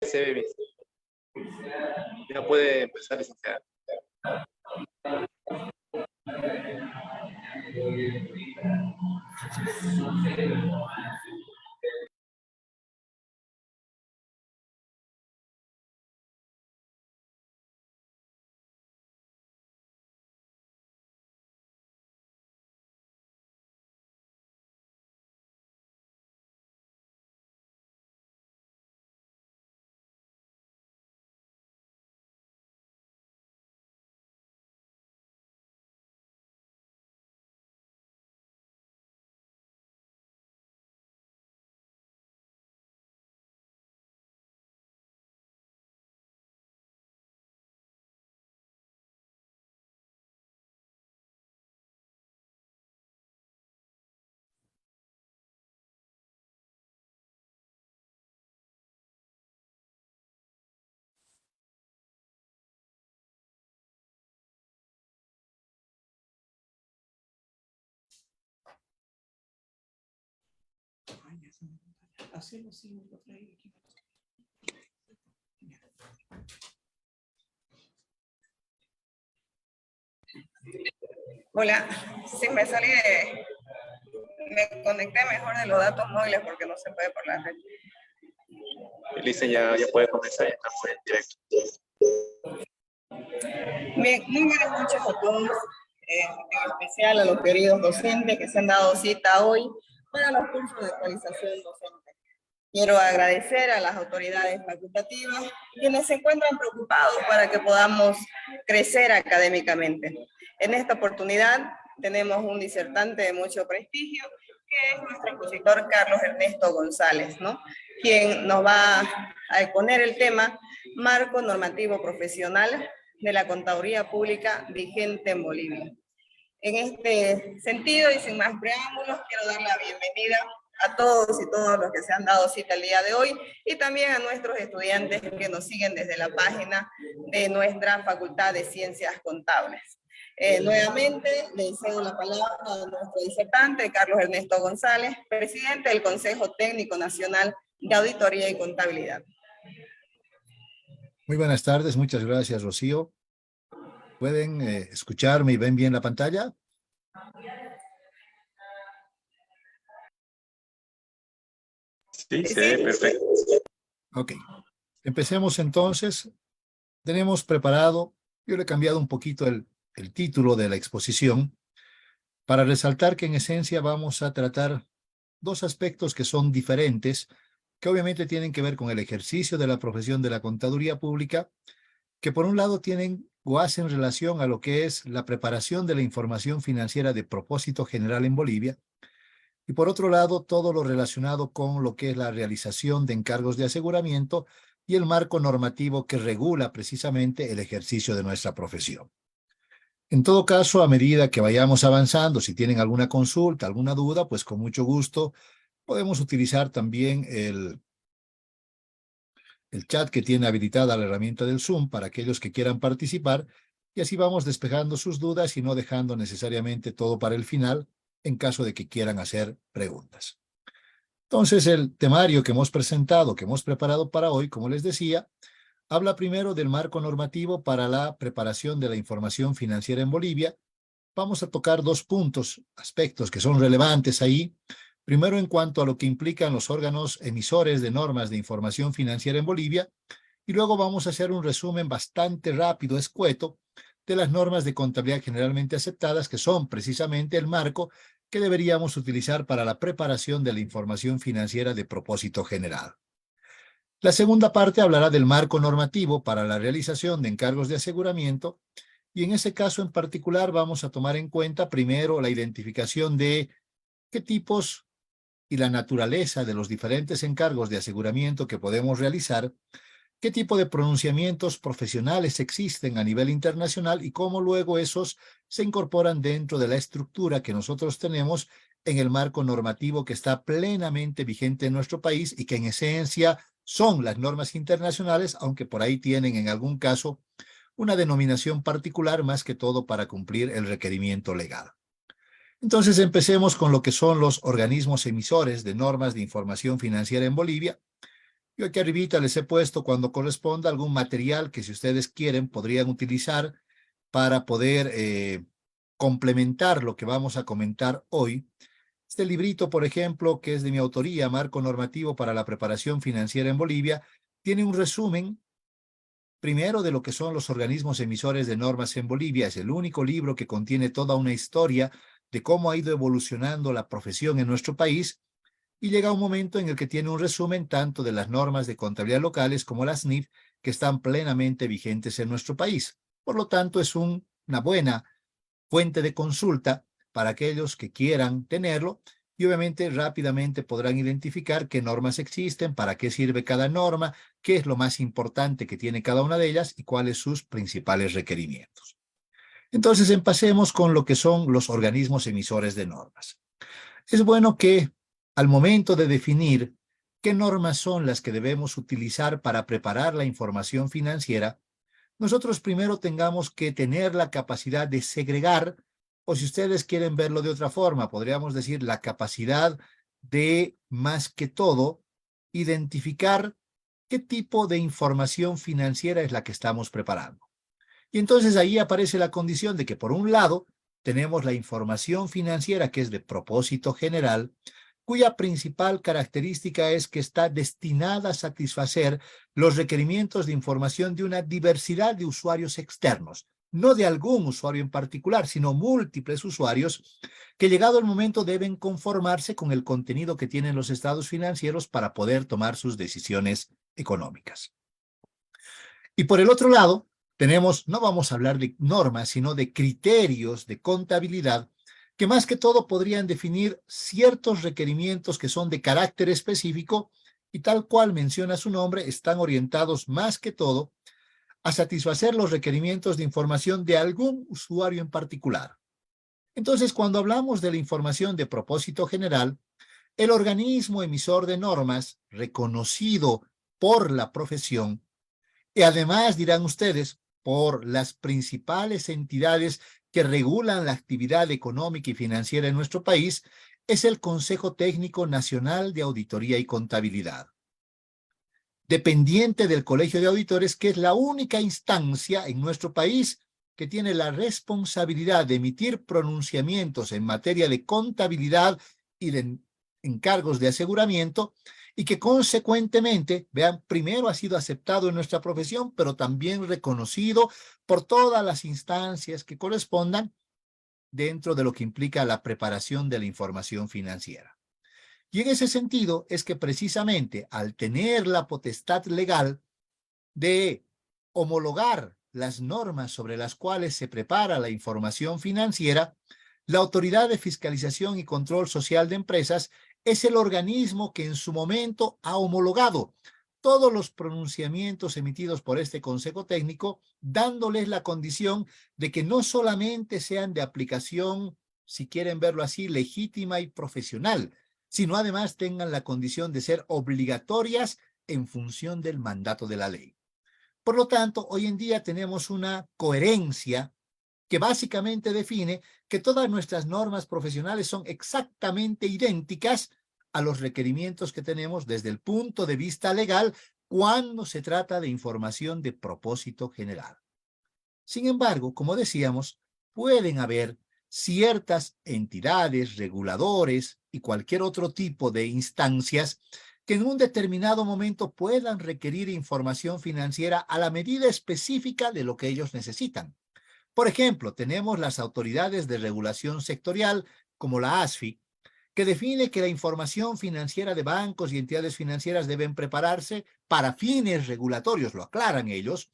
se ve bien. Ya puede empezar, licenciada. Hola, sí, me conecté mejor de los datos móviles porque no se puede por la red. Licenciada, ya puede comenzar, ya estamos en directo. Bien, muy buenas noches a todos, en especial a los queridos docentes que se han dado cita hoy para los cursos de actualización docente. Quiero agradecer a las autoridades facultativas quienes se encuentran preocupados para que podamos crecer académicamente. En esta oportunidad tenemos un disertante de mucho prestigio, que es nuestro expositor Carlos Ernesto González, ¿no? Quien nos va a exponer el tema Marco Normativo Profesional de la Contaduría Pública vigente en Bolivia. En este sentido y sin más preámbulos, quiero dar la bienvenida a todos y todas los que se han dado cita el día de hoy y también a nuestros estudiantes que nos siguen desde la página de nuestra Facultad de Ciencias Contables. Nuevamente le cedo la palabra a nuestro disertante, Carlos Ernesto González, presidente del Consejo Técnico Nacional de Auditoría y Contabilidad. Muy buenas tardes, muchas gracias, Rocío. ¿Pueden escucharme y ven bien la pantalla? Sí, se ve perfecto. Ok, empecemos entonces. Tenemos preparado, yo le he cambiado un poquito el título de la exposición para resaltar que en esencia vamos a tratar dos aspectos que son diferentes, que obviamente tienen que ver con el ejercicio de la profesión de la contaduría pública, que por un lado tienen o hacen relación a lo que es la preparación de la información financiera de propósito general en Bolivia, y por otro lado todo lo relacionado con lo que es la realización de encargos de aseguramiento y el marco normativo que regula precisamente el ejercicio de nuestra profesión. En todo caso, a medida que vayamos avanzando, si tienen alguna consulta, alguna duda, pues con mucho gusto podemos utilizar también el chat que tiene habilitada la herramienta del Zoom para aquellos que quieran participar, y así vamos despejando sus dudas y no dejando necesariamente todo para el final en caso de que quieran hacer preguntas. Entonces, el temario que hemos presentado, que hemos preparado para hoy, como les decía, habla primero del marco normativo para la preparación de la información financiera en Bolivia. Vamos a tocar dos puntos, aspectos que son relevantes ahí. Primero, en cuanto a lo que implican los órganos emisores de normas de información financiera en Bolivia, y luego vamos a hacer un resumen bastante rápido, escueto, de las normas de contabilidad generalmente aceptadas, que son precisamente el marco que deberíamos utilizar para la preparación de la información financiera de propósito general. La segunda parte hablará del marco normativo para la realización de encargos de aseguramiento, y en ese caso en particular vamos a tomar en cuenta primero la identificación de qué tipos y la naturaleza de los diferentes encargos de aseguramiento que podemos realizar, qué tipo de pronunciamientos profesionales existen a nivel internacional y cómo luego esos se incorporan dentro de la estructura que nosotros tenemos en el marco normativo que está plenamente vigente en nuestro país y que en esencia son las normas internacionales, aunque por ahí tienen en algún caso una denominación particular más que todo para cumplir el requerimiento legal. Entonces empecemos con lo que son los organismos emisores de normas de información financiera en Bolivia. Yo aquí arribita les he puesto cuando corresponda algún material que si ustedes quieren podrían utilizar para poder complementar lo que vamos a comentar hoy. Este librito, por ejemplo, que es de mi autoría, Marco Normativo para la Preparación Financiera en Bolivia, tiene un resumen primero de lo que son los organismos emisores de normas en Bolivia. Es el único libro que contiene toda una historia de cómo ha ido evolucionando la profesión en nuestro país, y llega un momento en el que tiene un resumen tanto de las normas de contabilidad locales como las NIF que están plenamente vigentes en nuestro país. Por lo tanto, es una buena fuente de consulta para aquellos que quieran tenerlo, y obviamente rápidamente podrán identificar qué normas existen, para qué sirve cada norma, qué es lo más importante que tiene cada una de ellas y cuáles sus principales requerimientos. Entonces, empecemos con lo que son los organismos emisores de normas. Es bueno que al momento de definir qué normas son las que debemos utilizar para preparar la información financiera, nosotros primero tengamos que tener la capacidad de segregar, o si ustedes quieren verlo de otra forma, podríamos decir la capacidad de, más que todo, identificar qué tipo de información financiera es la que estamos preparando. Y entonces ahí aparece la condición de que, por un lado, tenemos la información financiera que es de propósito general, cuya principal característica es que está destinada a satisfacer los requerimientos de información de una diversidad de usuarios externos, no de algún usuario en particular, sino múltiples usuarios que, llegado el momento, deben conformarse con el contenido que tienen los estados financieros para poder tomar sus decisiones económicas. Y por el otro lado, tenemos, no vamos a hablar de normas, sino de criterios de contabilidad que más que todo podrían definir ciertos requerimientos que son de carácter específico y, tal cual menciona su nombre, están orientados más que todo a satisfacer los requerimientos de información de algún usuario en particular. Entonces, cuando hablamos de la información de propósito general, el organismo emisor de normas reconocido por la profesión, y además, dirán ustedes, por las principales entidades que regulan la actividad económica y financiera en nuestro país, es el Consejo Técnico Nacional de Auditoría y Contabilidad, dependiente del Colegio de Auditores, que es la única instancia en nuestro país que tiene la responsabilidad de emitir pronunciamientos en materia de contabilidad y de encargos de aseguramiento, y que consecuentemente, vean, primero ha sido aceptado en nuestra profesión, pero también reconocido por todas las instancias que correspondan dentro de lo que implica la preparación de la información financiera. Y en ese sentido es que precisamente al tener la potestad legal de homologar las normas sobre las cuales se prepara la información financiera, la Autoridad de Fiscalización y Control Social de Empresas es el organismo que en su momento ha homologado todos los pronunciamientos emitidos por este Consejo Técnico, dándoles la condición de que no solamente sean de aplicación, si quieren verlo así, legítima y profesional, sino además tengan la condición de ser obligatorias en función del mandato de la ley. Por lo tanto, hoy en día tenemos una coherencia que básicamente define que todas nuestras normas profesionales son exactamente idénticas a los requerimientos que tenemos desde el punto de vista legal cuando se trata de información de propósito general. Sin embargo, como decíamos, pueden haber ciertas entidades, reguladores y cualquier otro tipo de instancias que en un determinado momento puedan requerir información financiera a la medida específica de lo que ellos necesitan. Por ejemplo, tenemos las autoridades de regulación sectorial, como la ASFI, que define que la información financiera de bancos y entidades financieras deben prepararse para fines regulatorios, lo aclaran ellos,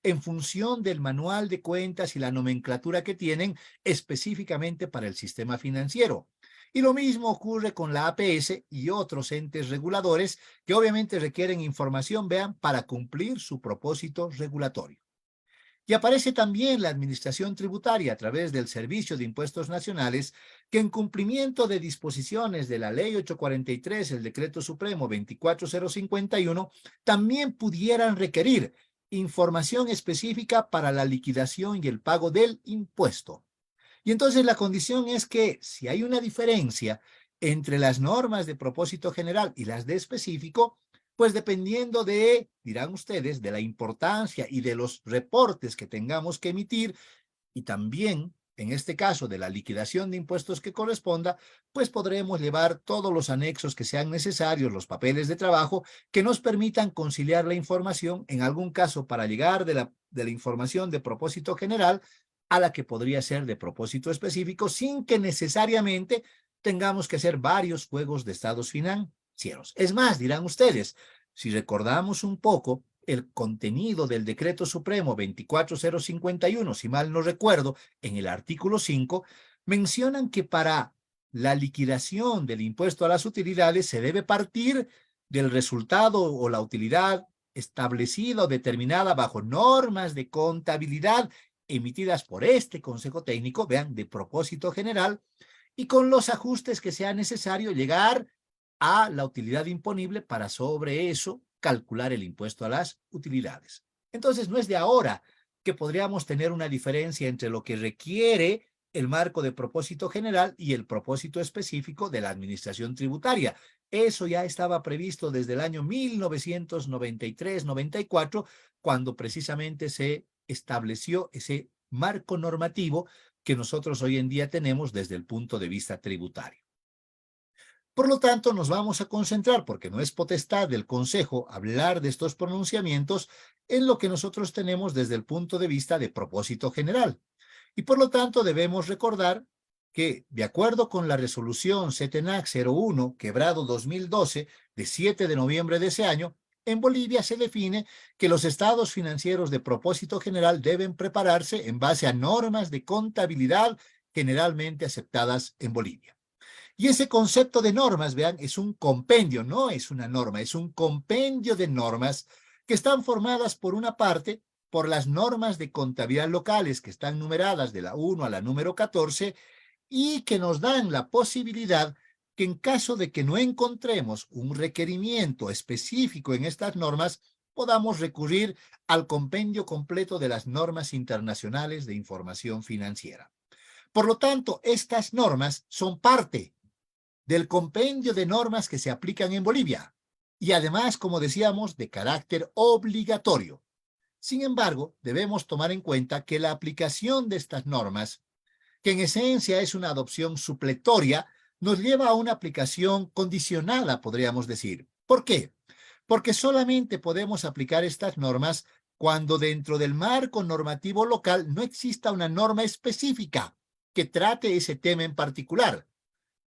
en función del manual de cuentas y la nomenclatura que tienen específicamente para el sistema financiero. Y lo mismo ocurre con la APS y otros entes reguladores que obviamente requieren información, vean, para cumplir su propósito regulatorio. Y aparece también la Administración Tributaria a través del Servicio de Impuestos Nacionales, que en cumplimiento de disposiciones de la Ley 843, el Decreto Supremo 24051, también pudieran requerir información específica para la liquidación y el pago del impuesto. Y entonces la condición es que si hay una diferencia entre las normas de propósito general y las de específico, Pues dependiendo de, dirán ustedes, de la importancia y de los reportes que tengamos que emitir, y también, en este caso, de la liquidación de impuestos que corresponda, pues podremos llevar todos los anexos que sean necesarios, los papeles de trabajo, que nos permitan conciliar la información, en algún caso para llegar de la información de propósito general a la que podría ser de propósito específico, sin que necesariamente tengamos que hacer varios juegos de estados financieros. Es más, dirán ustedes, si recordamos un poco, el contenido del Decreto Supremo 24051, si mal no recuerdo, en el artículo 5, mencionan que para la liquidación del impuesto a las utilidades se debe partir del resultado o la utilidad establecida o determinada bajo normas de contabilidad emitidas por este Consejo Técnico, vean, de propósito general, y con los ajustes que sea necesario llegar a la utilidad imponible para sobre eso calcular el impuesto a las utilidades. Entonces, no es de ahora que podríamos tener una diferencia entre lo que requiere el marco de propósito general y el propósito específico de la administración tributaria. Eso ya estaba previsto desde el año 1993-94, cuando precisamente se estableció ese marco normativo que nosotros hoy en día tenemos desde el punto de vista tributario. Por lo tanto, nos vamos a concentrar, porque no es potestad del Consejo hablar de estos pronunciamientos, en lo que nosotros tenemos desde el punto de vista de propósito general. Y por lo tanto, debemos recordar que, de acuerdo con la resolución CETENAC 01/2012, de 7 de noviembre de ese año, en Bolivia se define que los estados financieros de propósito general deben prepararse en base a normas de contabilidad generalmente aceptadas en Bolivia. Y ese concepto de normas, vean, es un compendio, no es una norma, es un compendio de normas que están formadas por una parte por las normas de contabilidad locales que están numeradas de la 1 a la número 14 y que nos dan la posibilidad que en caso de que no encontremos un requerimiento específico en estas normas, podamos recurrir al compendio completo de las normas internacionales de información financiera. Por lo tanto, estas normas son parte del compendio de normas que se aplican en Bolivia y además, como decíamos, de carácter obligatorio. Sin embargo, debemos tomar en cuenta que la aplicación de estas normas, que en esencia es una adopción supletoria, nos lleva a una aplicación condicionada, podríamos decir. ¿Por qué? Porque solamente podemos aplicar estas normas cuando dentro del marco normativo local no exista una norma específica que trate ese tema en particular.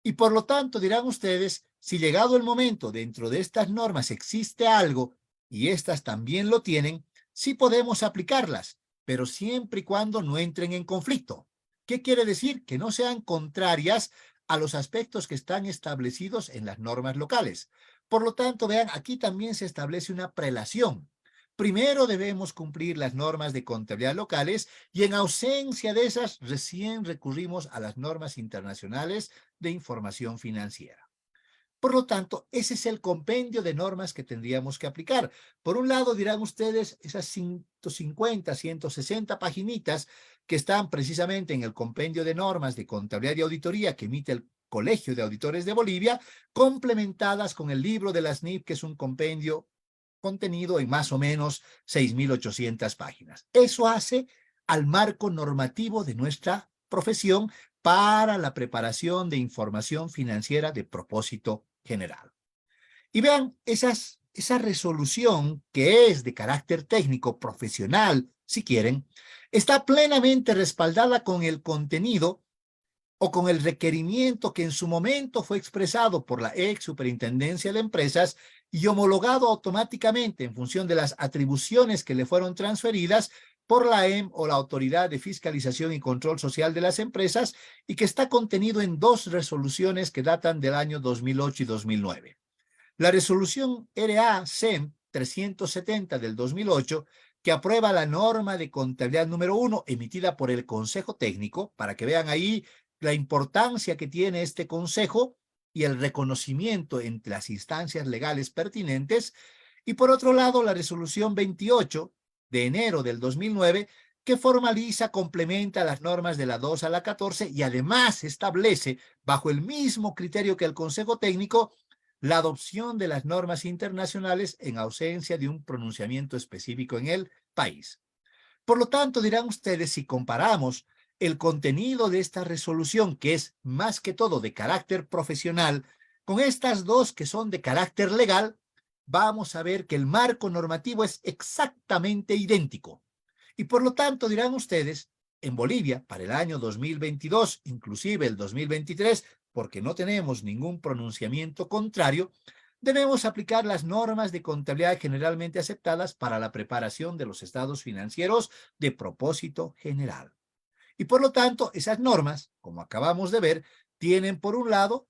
Y por lo tanto, dirán ustedes, si llegado el momento dentro de estas normas existe algo y estas también lo tienen, sí podemos aplicarlas, pero siempre y cuando no entren en conflicto. ¿Qué quiere decir? Que no sean contrarias a los aspectos que están establecidos en las normas locales. Por lo tanto, vean, aquí también se establece una prelación. Primero debemos cumplir las normas de contabilidad locales y en ausencia de esas, recién recurrimos a las normas internacionales de información financiera. Por lo tanto, ese es el compendio de normas que tendríamos que aplicar. Por un lado, dirán ustedes, esas 150, 160 paginitas que están precisamente en el compendio de normas de contabilidad y auditoría que emite el Colegio de Auditores de Bolivia, complementadas con el libro de la SNIP, que es un compendio contenido en más o menos 6.800 páginas. Eso hace al marco normativo de nuestra profesión para la preparación de información financiera de propósito general. Y vean, esa resolución, que es de carácter técnico, profesional, si quieren, está plenamente respaldada con el contenido o con el requerimiento que en su momento fue expresado por la ex Superintendencia de Empresas y homologado automáticamente en función de las atribuciones que le fueron transferidas por la EM o la Autoridad de Fiscalización y Control Social de las Empresas, y que está contenido en dos resoluciones que datan del año 2008 y 2009. La resolución RA-CEM 370 del 2008, que aprueba la norma de contabilidad número 1 emitida por el Consejo Técnico, para que vean ahí la importancia que tiene este consejo y el reconocimiento entre las instancias legales pertinentes. Y por otro lado, la resolución 28 de enero del 2009, que formaliza, complementa las normas de la 2 a la 14 y además establece, bajo el mismo criterio que el Consejo Técnico, la adopción de las normas internacionales en ausencia de un pronunciamiento específico en el país. Por lo tanto, dirán ustedes, si comparamos el contenido de esta resolución, que es más que todo de carácter profesional, con estas dos que son de carácter legal, vamos a ver que el marco normativo es exactamente idéntico. Y por lo tanto, dirán ustedes, en Bolivia, para el año 2022, inclusive el 2023, porque no tenemos ningún pronunciamiento contrario, debemos aplicar las normas de contabilidad generalmente aceptadas para la preparación de los estados financieros de propósito general. Y por lo tanto, esas normas, como acabamos de ver, tienen por un lado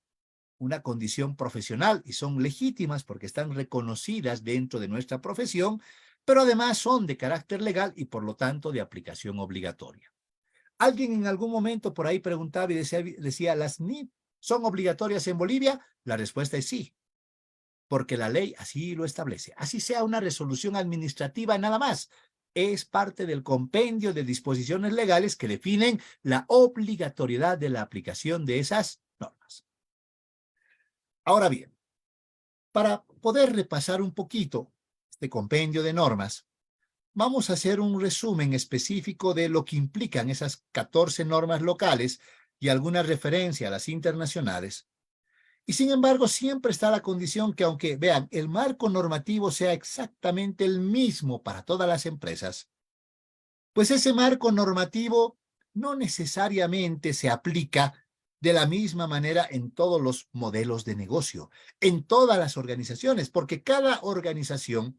una condición profesional y son legítimas porque están reconocidas dentro de nuestra profesión, pero además son de carácter legal y por lo tanto de aplicación obligatoria. Alguien en algún momento por ahí preguntaba y decía, ¿las NIF son obligatorias en Bolivia? La respuesta es sí, porque la ley así lo establece. Así sea una resolución administrativa nada más. Es parte del compendio de disposiciones legales que definen la obligatoriedad de la aplicación de esas normas. Ahora bien, para poder repasar un poquito este compendio de normas, vamos a hacer un resumen específico de lo que implican esas 14 normas locales y alguna referencia a las internacionales. Y sin embargo, siempre está la condición que, aunque vean, el marco normativo sea exactamente el mismo para todas las empresas, pues ese marco normativo no necesariamente se aplica de la misma manera en todos los modelos de negocio, en todas las organizaciones, porque cada organización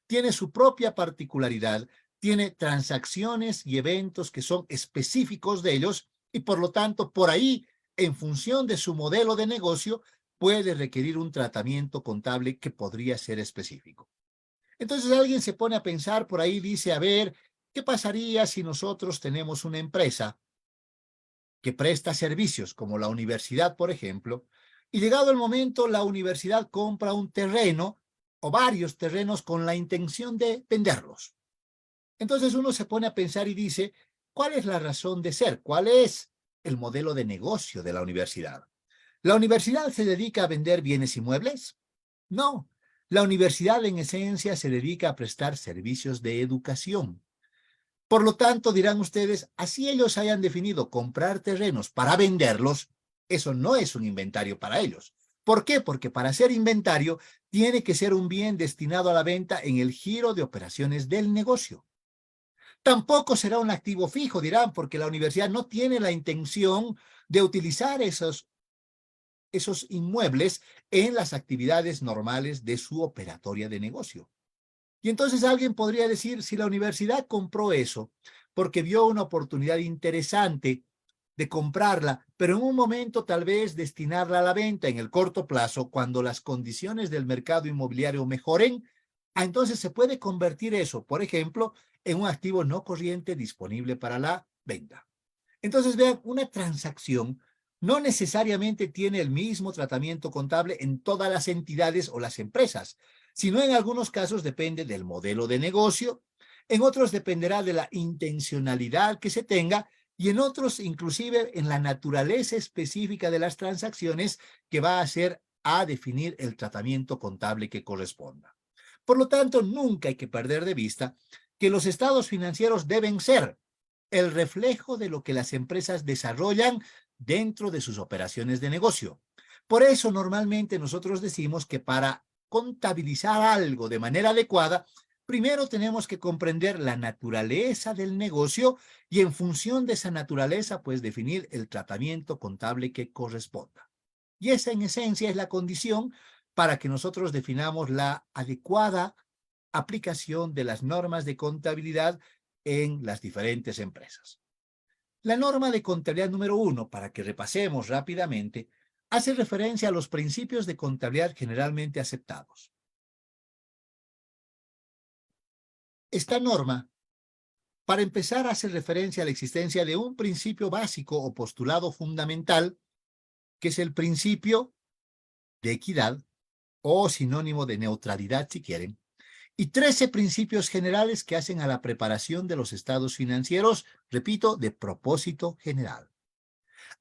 tiene su propia particularidad, tiene transacciones y eventos que son específicos de ellos y por lo tanto, por ahí, en función de su modelo de negocio, puede requerir un tratamiento contable que podría ser específico. Entonces alguien se pone a pensar por ahí, dice, a ver, ¿qué pasaría si nosotros tenemos una empresa que presta servicios como la universidad, por ejemplo, y llegado el momento la universidad compra un terreno o varios terrenos con la intención de venderlos? Entonces uno se pone a pensar y dice, ¿cuál es la razón de ser? ¿Cuál es el modelo de negocio de la universidad? ¿La universidad se dedica a vender bienes inmuebles? No. La universidad en esencia se dedica a prestar servicios de educación. Por lo tanto, dirán ustedes, así ellos hayan definido comprar terrenos para venderlos, eso no es un inventario para ellos. ¿Por qué? Porque para ser inventario tiene que ser un bien destinado a la venta en el giro de operaciones del negocio. Tampoco será un activo fijo, dirán, porque la universidad no tiene la intención de utilizar esos inmuebles en las actividades normales de su operatoria de negocio. Y entonces alguien podría decir, si la universidad compró eso porque vio una oportunidad interesante de comprarla, pero en un momento tal vez destinarla a la venta en el corto plazo, cuando las condiciones del mercado inmobiliario mejoren, entonces se puede convertir eso, por ejemplo, en un activo no corriente disponible para la venta. Entonces, vean, una transacción no necesariamente tiene el mismo tratamiento contable en todas las entidades o las empresas, sino en algunos casos depende del modelo de negocio, en otros dependerá de la intencionalidad que se tenga y en otros inclusive en la naturaleza específica de las transacciones que va a ser a definir el tratamiento contable que corresponda. Por lo tanto, nunca hay que perder de vista que los estados financieros deben ser el reflejo de lo que las empresas desarrollan dentro de sus operaciones de negocio. Por eso normalmente nosotros decimos que para contabilizar algo de manera adecuada, primero tenemos que comprender la naturaleza del negocio y en función de esa naturaleza, pues definir el tratamiento contable que corresponda. Y esa en esencia es la condición para que nosotros definamos la adecuada aplicación de las normas de contabilidad en las diferentes empresas. La norma de contabilidad número 1, para que repasemos rápidamente, hace referencia a los principios de contabilidad generalmente aceptados. Esta norma, para empezar, hace referencia a la existencia de un principio básico o postulado fundamental, que es el principio de equidad o sinónimo de neutralidad, si quieren, y 13 principios generales que hacen a la preparación de los estados financieros, repito, de propósito general.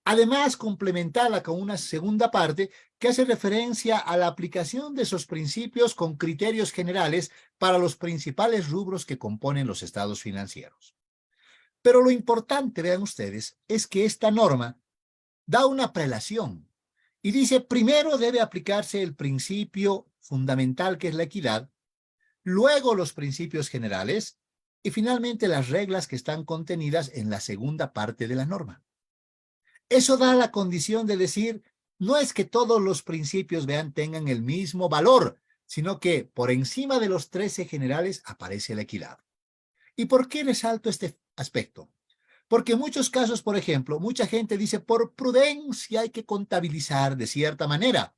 Además, complementarla con una segunda parte que hace referencia a la aplicación de esos principios con criterios generales para los principales rubros que componen los estados financieros. Pero lo importante, vean ustedes, es que esta norma da una prelación y dice, primero debe aplicarse el principio fundamental que es la equidad, luego los principios generales y finalmente las reglas que están contenidas en la segunda parte de la norma. Eso da la condición de decir, no es que todos los principios, vean, tengan el mismo valor, sino que por encima de los 13 generales aparece la equidad. ¿Y por qué resalto este aspecto? Porque en muchos casos, por ejemplo, mucha gente dice, por prudencia hay que contabilizar de cierta manera,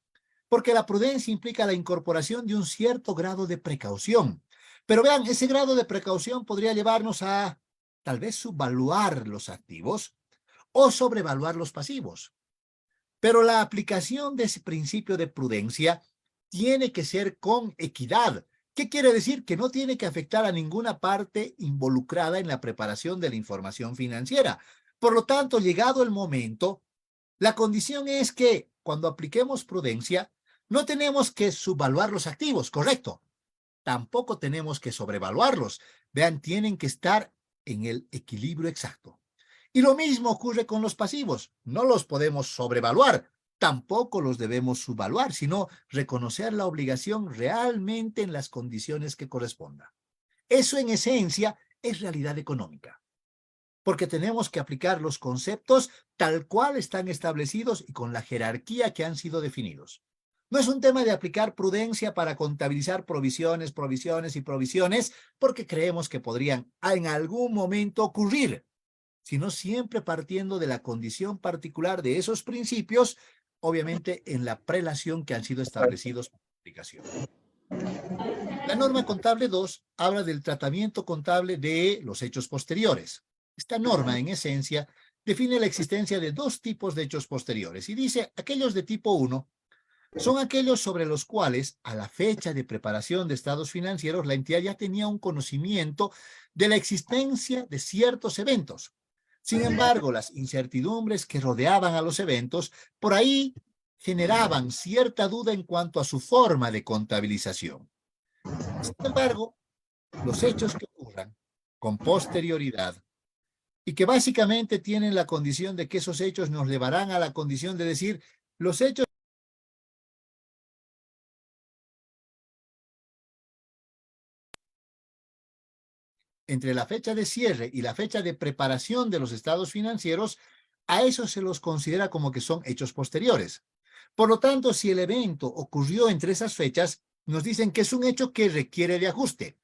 porque la prudencia implica la incorporación de un cierto grado de precaución. Pero vean, ese grado de precaución podría llevarnos a tal vez subvaluar los activos o sobrevaluar los pasivos. Pero la aplicación de ese principio de prudencia tiene que ser con equidad. ¿Qué quiere decir? Que no tiene que afectar a ninguna parte involucrada en la preparación de la información financiera. Por lo tanto, llegado el momento, la condición es que cuando apliquemos prudencia, no tenemos que subvaluar los activos, correcto. Tampoco tenemos que sobrevaluarlos. Vean, tienen que estar en el equilibrio exacto. Y lo mismo ocurre con los pasivos. No los podemos sobrevaluar, tampoco los debemos subvaluar, sino reconocer la obligación realmente en las condiciones que correspondan. Eso en esencia es realidad económica, porque tenemos que aplicar los conceptos tal cual están establecidos y con la jerarquía que han sido definidos. No es un tema de aplicar prudencia para contabilizar provisiones, provisiones y provisiones, porque creemos que podrían en algún momento ocurrir, sino siempre partiendo de la condición particular de esos principios, obviamente en la prelación que han sido establecidos por aplicación. La norma contable 2 habla del tratamiento contable de los hechos posteriores. Esta norma, en esencia, define la existencia de dos tipos de hechos posteriores y dice, aquellos de tipo 1 son aquellos sobre los cuales, a la fecha de preparación de estados financieros, la entidad ya tenía un conocimiento de la existencia de ciertos eventos. Sin embargo, las incertidumbres que rodeaban a los eventos, por ahí generaban cierta duda en cuanto a su forma de contabilización. Sin embargo, los hechos que ocurran con posterioridad y que básicamente tienen la condición de que esos hechos nos llevarán a la condición de decir, los hechos entre la fecha de cierre y la fecha de preparación de los estados financieros, a eso se los considera como que son hechos posteriores. Por lo tanto, si el evento ocurrió entre esas fechas, nos dicen que es un hecho que requiere de ajuste.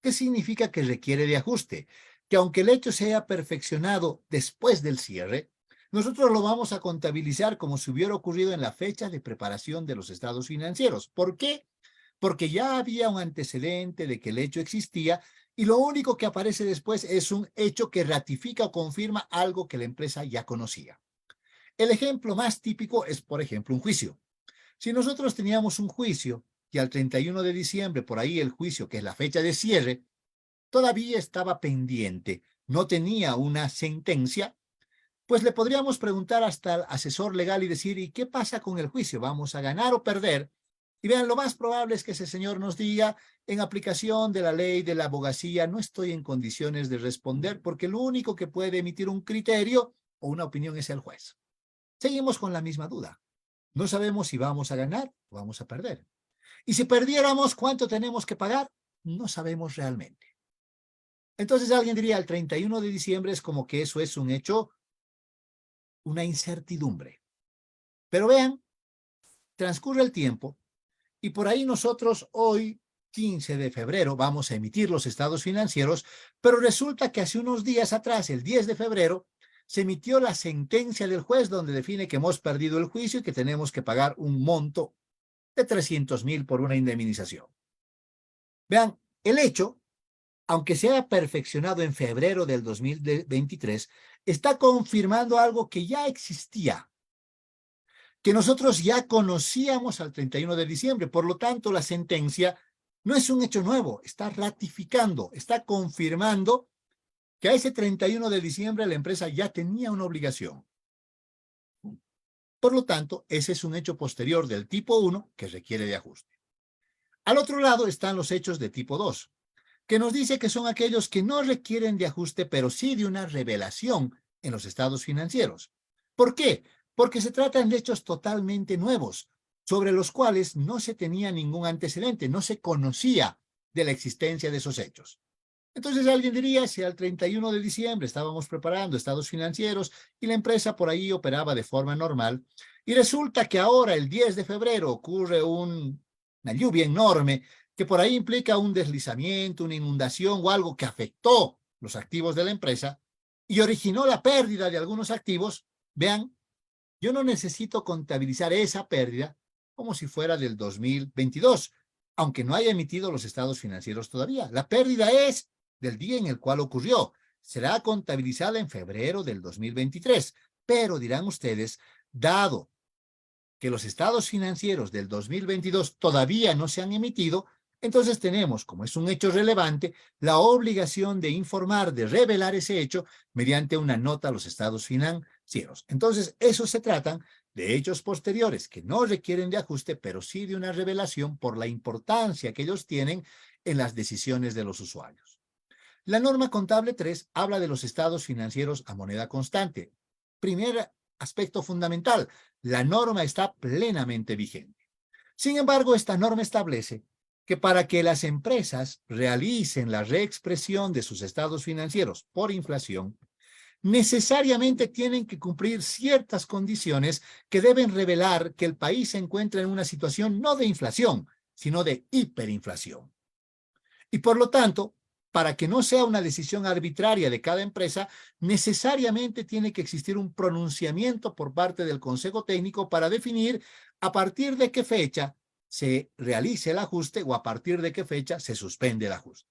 ¿Qué significa que requiere de ajuste? Que aunque el hecho se haya perfeccionado después del cierre, nosotros lo vamos a contabilizar como si hubiera ocurrido en la fecha de preparación de los estados financieros. ¿Por qué? Porque ya había un antecedente de que el hecho existía y lo único que aparece después es un hecho que ratifica o confirma algo que la empresa ya conocía. El ejemplo más típico es, por ejemplo, un juicio. Si nosotros teníamos un juicio y al 31 de diciembre, por ahí el juicio, que es la fecha de cierre, todavía estaba pendiente, no tenía una sentencia, pues le podríamos preguntar hasta el asesor legal y decir, ¿y qué pasa con el juicio? ¿Vamos a ganar o perder? Y vean, lo más probable es que ese señor nos diga, en aplicación de la ley de la abogacía, no estoy en condiciones de responder porque lo único que puede emitir un criterio o una opinión es el juez. Seguimos con la misma duda. No sabemos si vamos a ganar o vamos a perder. Y si perdiéramos, ¿cuánto tenemos que pagar? No sabemos realmente. Entonces alguien diría, el 31 de diciembre es como que eso es un hecho, una incertidumbre. Pero vean, transcurre el tiempo y por ahí nosotros hoy, 15 de febrero, vamos a emitir los estados financieros, pero resulta que hace unos días atrás, el 10 de febrero, se emitió la sentencia del juez donde define que hemos perdido el juicio y que tenemos que pagar un monto de 300,000 por una indemnización. Vean, el hecho, aunque se haya perfeccionado en febrero del 2023, está confirmando algo que ya existía, que nosotros ya conocíamos al 31 de diciembre. Por lo tanto, la sentencia no es un hecho nuevo, está ratificando, está confirmando que a ese 31 de diciembre la empresa ya tenía una obligación. Por lo tanto, ese es un hecho posterior del tipo 1 que requiere de ajuste. Al otro lado están los hechos de tipo 2, que nos dice que son aquellos que no requieren de ajuste, pero sí de una revelación en los estados financieros. ¿Por qué? Porque se tratan de hechos totalmente nuevos, sobre los cuales no se tenía ningún antecedente, no se conocía de la existencia de esos hechos. Entonces alguien diría, si al 31 de diciembre estábamos preparando estados financieros y la empresa por ahí operaba de forma normal, y resulta que ahora el 10 de febrero ocurre una lluvia enorme que por ahí implica un deslizamiento, una inundación o algo que afectó los activos de la empresa y originó la pérdida de algunos activos, vean, yo no necesito contabilizar esa pérdida como si fuera del 2022, aunque no haya emitido los estados financieros todavía. La pérdida es del día en el cual ocurrió. Será contabilizada en febrero del 2023. Pero dirán ustedes, dado que los estados financieros del 2022 todavía no se han emitido, entonces tenemos, como es un hecho relevante, la obligación de informar, de revelar ese hecho mediante una nota a los estados financieros. Entonces, eso se tratan de hechos posteriores que no requieren de ajuste, pero sí de una revelación por la importancia que ellos tienen en las decisiones de los usuarios. La norma contable 3 habla de los estados financieros a moneda constante. Primer aspecto fundamental, la norma está plenamente vigente. Sin embargo, esta norma establece que para que las empresas realicen la reexpresión de sus estados financieros por inflación, necesariamente tienen que cumplir ciertas condiciones que deben revelar que el país se encuentra en una situación no de inflación, sino de hiperinflación. Y por lo tanto, para que no sea una decisión arbitraria de cada empresa, necesariamente tiene que existir un pronunciamiento por parte del Consejo Técnico para definir a partir de qué fecha se realice el ajuste o a partir de qué fecha se suspende el ajuste.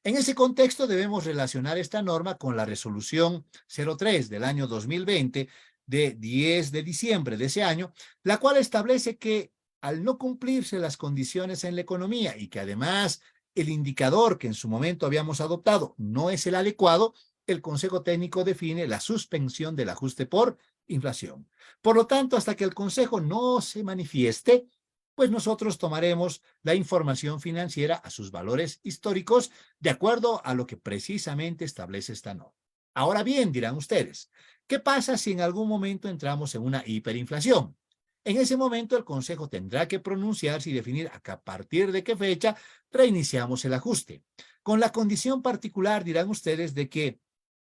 En ese contexto debemos relacionar esta norma con la resolución 03 del año 2020 de 10 de diciembre de ese año, la cual establece que al no cumplirse las condiciones en la economía y que además el indicador que en su momento habíamos adoptado no es el adecuado, el Consejo Técnico define la suspensión del ajuste por inflación. Por lo tanto, hasta que el Consejo no se manifieste, pues nosotros tomaremos la información financiera a sus valores históricos de acuerdo a lo que precisamente establece esta norma. Ahora bien, dirán ustedes, ¿qué pasa si en algún momento entramos en una hiperinflación? En ese momento el Consejo tendrá que pronunciarse y definir a partir de qué fecha reiniciamos el ajuste. Con la condición particular, dirán ustedes, de que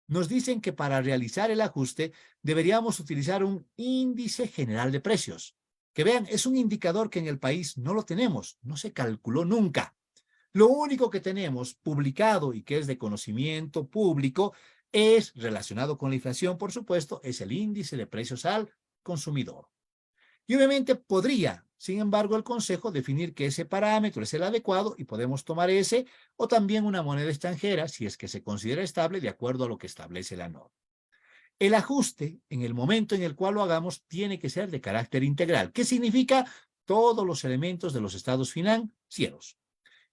nos dicen que para realizar el ajuste deberíamos utilizar un índice general de precios. Que vean, es un indicador que en el país no lo tenemos, no se calculó nunca. Lo único que tenemos publicado y que es de conocimiento público es relacionado con la inflación, por supuesto, es el índice de precios al consumidor. Y obviamente podría, sin embargo, el Consejo definir que ese parámetro es el adecuado y podemos tomar ese o también una moneda extranjera si es que se considera estable de acuerdo a lo que establece la norma. El ajuste, en el momento en el cual lo hagamos, tiene que ser de carácter integral. ¿Qué significa? Todos los elementos de los estados financieros.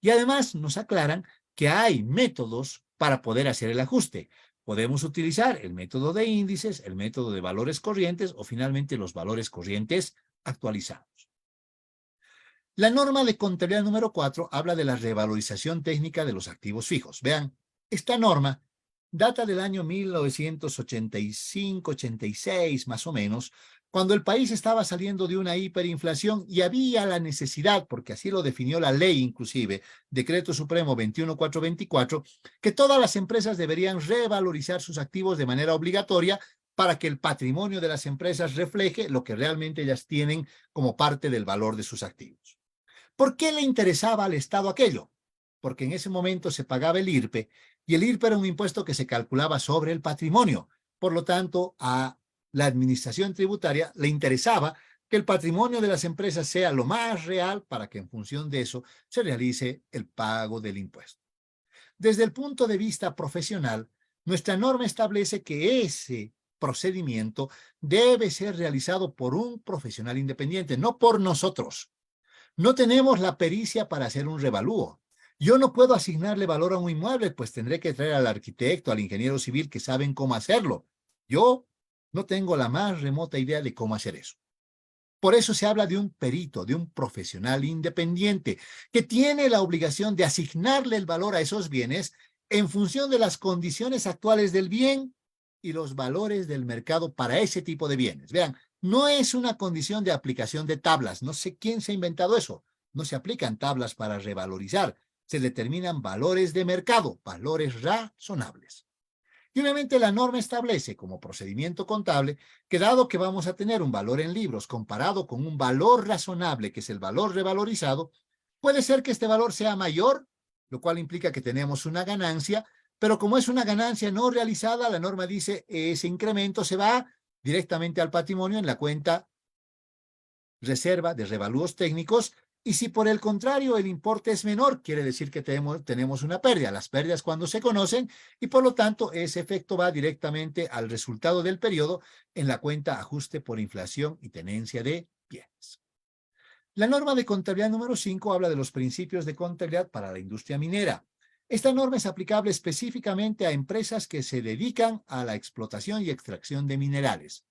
Y además nos aclaran que hay métodos para poder hacer el ajuste. Podemos utilizar el método de índices, el método de valores corrientes o finalmente los valores corrientes actualizados. La norma de contabilidad número 4 habla de la revalorización técnica de los activos fijos. Vean, esta norma data del año 1985-86 más o menos, cuando el país estaba saliendo de una hiperinflación y había la necesidad, porque así lo definió la ley inclusive, Decreto Supremo 21424, que todas las empresas deberían revalorizar sus activos de manera obligatoria para que el patrimonio de las empresas refleje lo que realmente ellas tienen como parte del valor de sus activos. ¿Por qué le interesaba al Estado aquello? Porque en ese momento se pagaba el IRPE y el IRPE era un impuesto que se calculaba sobre el patrimonio. Por lo tanto, a la administración tributaria le interesaba que el patrimonio de las empresas sea lo más real para que en función de eso se realice el pago del impuesto. Desde el punto de vista profesional, nuestra norma establece que ese procedimiento debe ser realizado por un profesional independiente, no por nosotros. No tenemos la pericia para hacer un revalúo. Yo no puedo asignarle valor a un inmueble, pues tendré que traer al arquitecto, al ingeniero civil que saben cómo hacerlo. Yo no tengo la más remota idea de cómo hacer eso. Por eso se habla de un perito, de un profesional independiente, que tiene la obligación de asignarle el valor a esos bienes en función de las condiciones actuales del bien y los valores del mercado para ese tipo de bienes. Vean, no es una condición de aplicación de tablas. No sé quién se ha inventado eso. No se aplican tablas para revalorizar. Se determinan valores de mercado, valores razonables. Y obviamente la norma establece como procedimiento contable que dado que vamos a tener un valor en libros comparado con un valor razonable, que es el valor revalorizado, puede ser que este valor sea mayor, lo cual implica que tenemos una ganancia, pero como es una ganancia no realizada, la norma dice ese incremento se va directamente al patrimonio en la cuenta reserva de revalúos técnicos. Y si por el contrario el importe es menor, quiere decir que tenemos una pérdida. Las pérdidas cuando se conocen y por lo tanto ese efecto va directamente al resultado del periodo en la cuenta ajuste por inflación y tenencia de bienes. La norma de contabilidad número 5 habla de los principios de contabilidad para la industria minera. Esta norma es aplicable específicamente a empresas que se dedican a la explotación y extracción de minerales.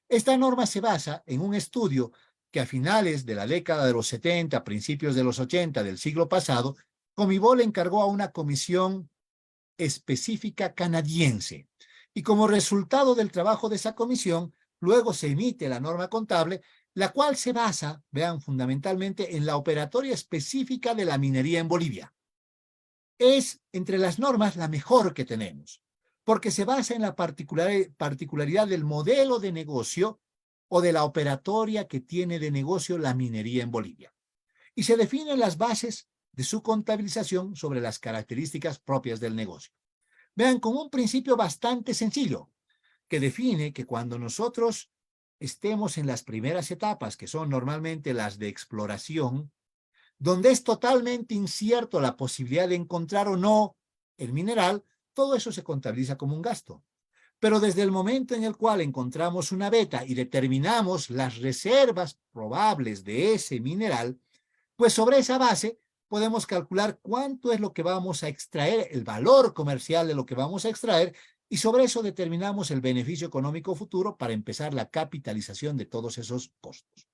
Esta norma se basa en un estudio que a finales de la década de los 70, principios de los 80 del siglo pasado, Comibol encargó a una comisión específica canadiense. Y como resultado del trabajo de esa comisión, luego se emite la norma contable, la cual se basa, vean, fundamentalmente en la operatoria específica de la minería en Bolivia. Es entre las normas la mejor que tenemos, porque se basa en la particularidad del modelo de negocio o de la operatoria que tiene de negocio la minería en Bolivia. Y se definen las bases de su contabilización sobre las características propias del negocio. Vean, con un principio bastante sencillo, que define que cuando nosotros estemos en las primeras etapas, que son normalmente las de exploración, donde es totalmente incierto la posibilidad de encontrar o no el mineral, todo eso se contabiliza como un gasto. Pero desde el momento en el cual encontramos una veta y determinamos las reservas probables de ese mineral, pues sobre esa base podemos calcular cuánto es lo que vamos a extraer, el valor comercial de lo que vamos a extraer, y sobre eso determinamos el beneficio económico futuro para empezar la capitalización de todos esos costos.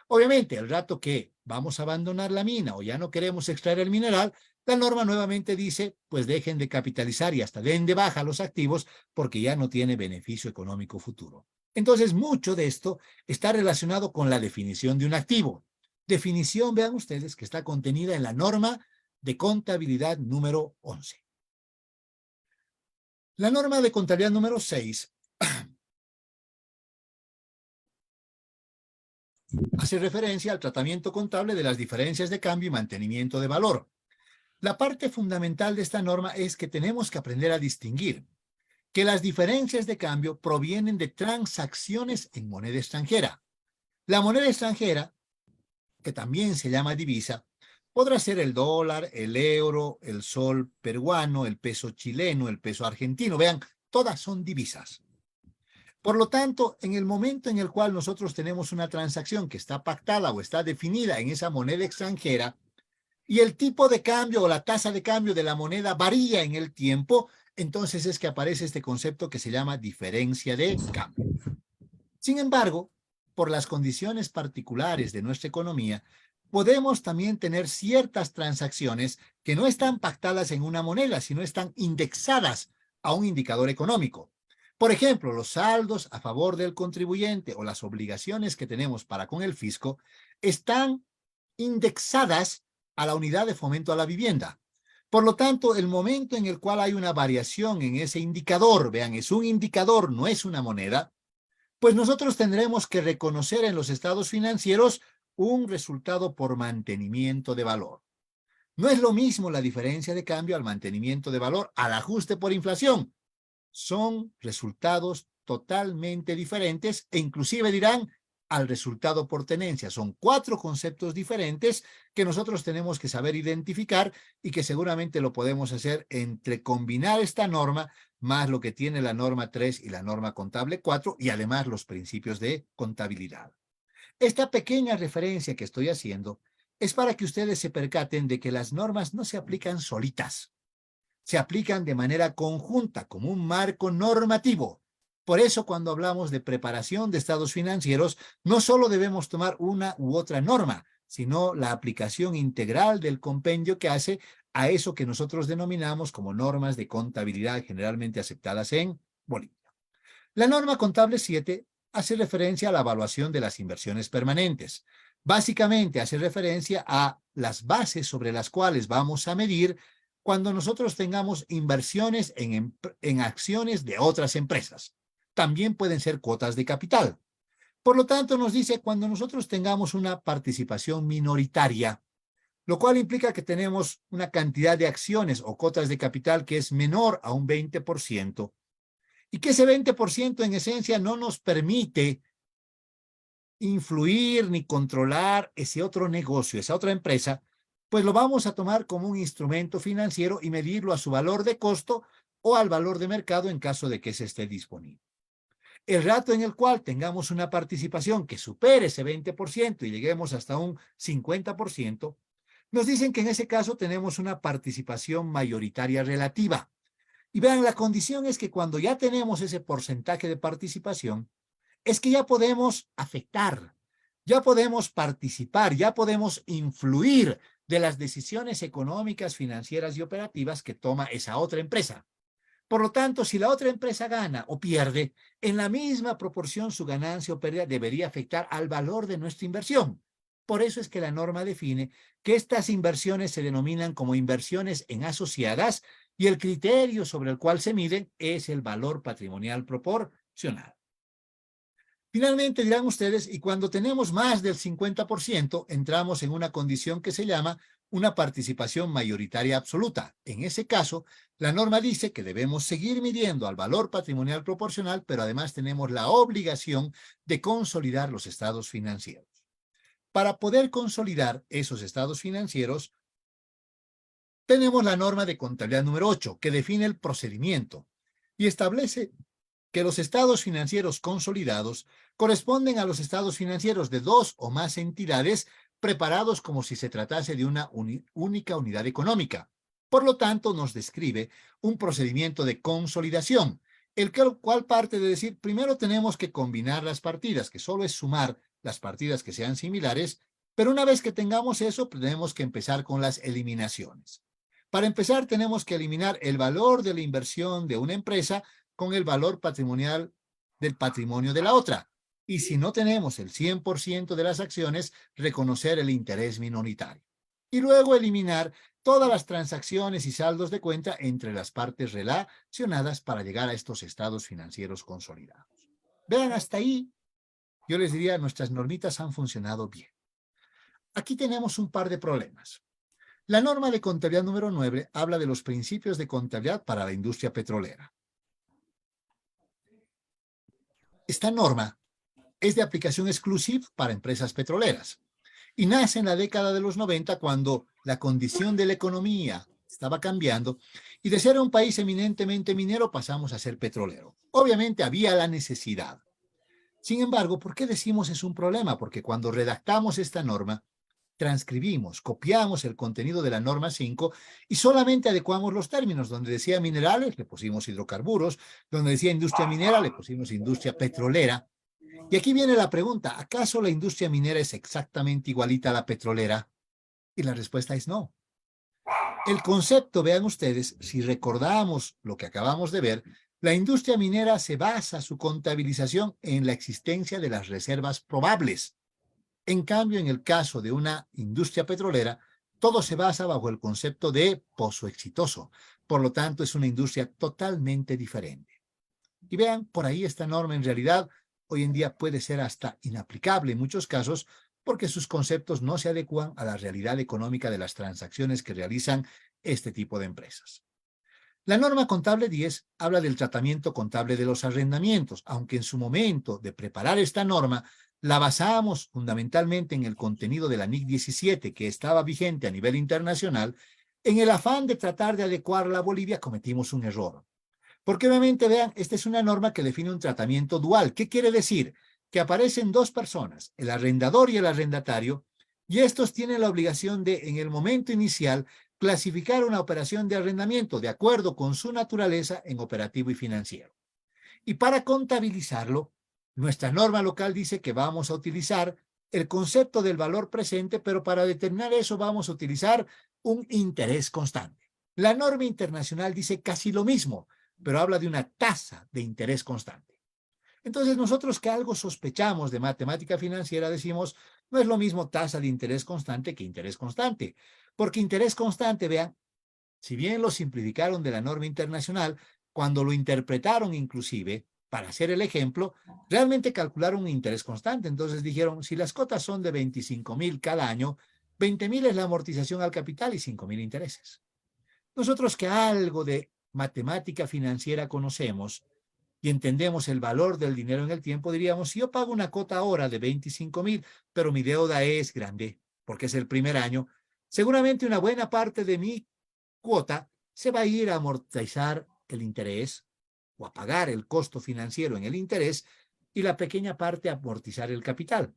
Obviamente, el rato que vamos a abandonar la mina o ya no queremos extraer el mineral, la norma nuevamente dice, pues dejen de capitalizar y hasta den de baja los activos porque ya no tiene beneficio económico futuro. Entonces, mucho de esto está relacionado con la definición de un activo. Definición, vean ustedes, que está contenida en la norma de contabilidad número 11. La norma de contabilidad número 6 hace referencia al tratamiento contable de las diferencias de cambio y mantenimiento de valor. La parte fundamental de esta norma es que tenemos que aprender a distinguir que las diferencias de cambio provienen de transacciones en moneda extranjera. La moneda extranjera, que también se llama divisa, podrá ser el dólar, el euro, el sol peruano, el peso chileno, el peso argentino. Vean, todas son divisas. Por lo tanto, en el momento en el cual nosotros tenemos una transacción que está pactada o está definida en esa moneda extranjera y el tipo de cambio o la tasa de cambio de la moneda varía en el tiempo, entonces es que aparece este concepto que se llama diferencia de cambio. Sin embargo, por las condiciones particulares de nuestra economía, podemos también tener ciertas transacciones que no están pactadas en una moneda, sino están indexadas a un indicador económico. Por ejemplo, los saldos a favor del contribuyente o las obligaciones que tenemos para con el fisco están indexadas a la unidad de fomento a la vivienda. Por lo tanto, el momento en el cual hay una variación en ese indicador, vean, es un indicador, no es una moneda, pues nosotros tendremos que reconocer en los estados financieros un resultado por mantenimiento de valor. No es lo mismo la diferencia de cambio al mantenimiento de valor, al ajuste por inflación. Son resultados totalmente diferentes e inclusive dirán al resultado por tenencia. Son 4 conceptos diferentes que nosotros tenemos que saber identificar y que seguramente lo podemos hacer entre combinar esta norma más lo que tiene la norma 3 y la norma contable 4 y además los principios de contabilidad. Esta pequeña referencia que estoy haciendo es para que ustedes se percaten de que las normas no se aplican solitas. Se aplican de manera conjunta como un marco normativo Por eso, cuando hablamos de preparación de estados financieros, no solo debemos tomar una u otra norma, sino la aplicación integral del compendio que hace a eso que nosotros denominamos como normas de contabilidad generalmente aceptadas en Bolivia. La norma contable 7 hace referencia a la evaluación de las inversiones permanentes. Básicamente hace referencia a las bases sobre las cuales vamos a medir cuando nosotros tengamos inversiones en acciones de otras empresas. También pueden ser cuotas de capital. Por lo tanto, nos dice cuando nosotros tengamos una participación minoritaria, lo cual implica que tenemos una cantidad de acciones o cuotas de capital que es menor a un 20%, y que ese 20% en esencia no nos permite influir ni controlar ese otro negocio, esa otra empresa, pues lo vamos a tomar como un instrumento financiero y medirlo a su valor de costo o al valor de mercado en caso de que se esté disponible. El rato en el cual tengamos una participación que supere ese 20% y lleguemos hasta un 50%, nos dicen que en ese caso tenemos una participación mayoritaria relativa. Y vean, la condición es que cuando ya tenemos ese porcentaje de participación, es que ya podemos afectar, ya podemos participar, ya podemos influir de las decisiones económicas, financieras y operativas que toma esa otra empresa. Por lo tanto, si la otra empresa gana o pierde, en la misma proporción su ganancia o pérdida debería afectar al valor de nuestra inversión. Por eso es que la norma define que estas inversiones se denominan como inversiones en asociadas y el criterio sobre el cual se miden es el valor patrimonial proporcional. Finalmente dirán ustedes, y cuando tenemos más del 50%, entramos en una condición que se llama una participación mayoritaria absoluta. En ese caso, la norma dice que debemos seguir midiendo al valor patrimonial proporcional, pero además tenemos la obligación de consolidar los estados financieros. Para poder consolidar esos estados financieros, tenemos la norma de contabilidad número 8, que define el procedimiento y establece que los estados financieros consolidados corresponden a los estados financieros de dos o más entidades preparados como si se tratase de una única unidad económica. Por lo tanto, nos describe un procedimiento de consolidación, el cual parte de decir, primero tenemos que combinar las partidas, que solo es sumar las partidas que sean similares, pero una vez que tengamos eso, tenemos que empezar con las eliminaciones. Para empezar, tenemos que eliminar el valor de la inversión de una empresa con el valor patrimonial del patrimonio de la otra. Y si no tenemos el 100% de las acciones, reconocer el interés minoritario. Y luego eliminar todas las transacciones y saldos de cuenta entre las partes relacionadas para llegar a estos estados financieros consolidados. Vean, hasta ahí, yo les diría, nuestras normitas han funcionado bien. Aquí tenemos un par de problemas. La norma de contabilidad número 9 habla de los principios de contabilidad para la industria petrolera. Esta norma es de aplicación exclusiva para empresas petroleras y nace en la década de los 90 cuando la condición de la economía estaba cambiando y de ser un país eminentemente minero pasamos a ser petrolero. Obviamente había la necesidad. Sin embargo, ¿por qué decimos es un problema? Porque cuando redactamos esta norma, transcribimos, copiamos el contenido de la norma 5 y solamente adecuamos los términos. Donde decía minerales, le pusimos hidrocarburos. Donde decía industria minera, le pusimos industria petrolera. Y aquí viene la pregunta, ¿acaso la industria minera es exactamente igualita a la petrolera? Y la respuesta es no. El concepto, vean ustedes, si recordamos lo que acabamos de ver, la industria minera se basa su contabilización en la existencia de las reservas probables. En cambio, en el caso de una industria petrolera, todo se basa bajo el concepto de pozo exitoso. Por lo tanto, es una industria totalmente diferente. Y vean, por ahí esta norma en realidad hoy en día puede ser hasta inaplicable en muchos casos porque sus conceptos no se adecuan a la realidad económica de las transacciones que realizan este tipo de empresas. La norma contable 10 habla del tratamiento contable de los arrendamientos, aunque en su momento de preparar esta norma la basamos fundamentalmente en el contenido de la NIC 17 que estaba vigente a nivel internacional. En el afán de tratar de adecuarla a Bolivia cometimos un error. Porque obviamente, vean, esta es una norma que define un tratamiento dual. ¿Qué quiere decir? Que aparecen dos personas, el arrendador y el arrendatario, y estos tienen la obligación de, en el momento inicial, clasificar una operación de arrendamiento de acuerdo con su naturaleza en operativo y financiero. Y para contabilizarlo, nuestra norma local dice que vamos a utilizar el concepto del valor presente, pero para determinar eso vamos a utilizar un interés constante. La norma internacional dice casi lo mismo, pero habla de una tasa de interés constante. Entonces, nosotros que algo sospechamos de matemática financiera decimos, no es lo mismo tasa de interés constante que interés constante, porque interés constante, vean, si bien lo simplificaron de la norma internacional, cuando lo interpretaron inclusive, para hacer el ejemplo, realmente calcularon un interés constante. Entonces dijeron, si las cotas son de 25,000 cada año, 20,000 es la amortización al capital y 5,000 intereses. Nosotros que algo de matemática financiera conocemos y entendemos el valor del dinero en el tiempo, diríamos, si yo pago una cota ahora de 25,000, pero mi deuda es grande, porque es el primer año, seguramente una buena parte de mi cuota se va a ir a amortizar el interés o a pagar el costo financiero en el interés y la pequeña parte a amortizar el capital.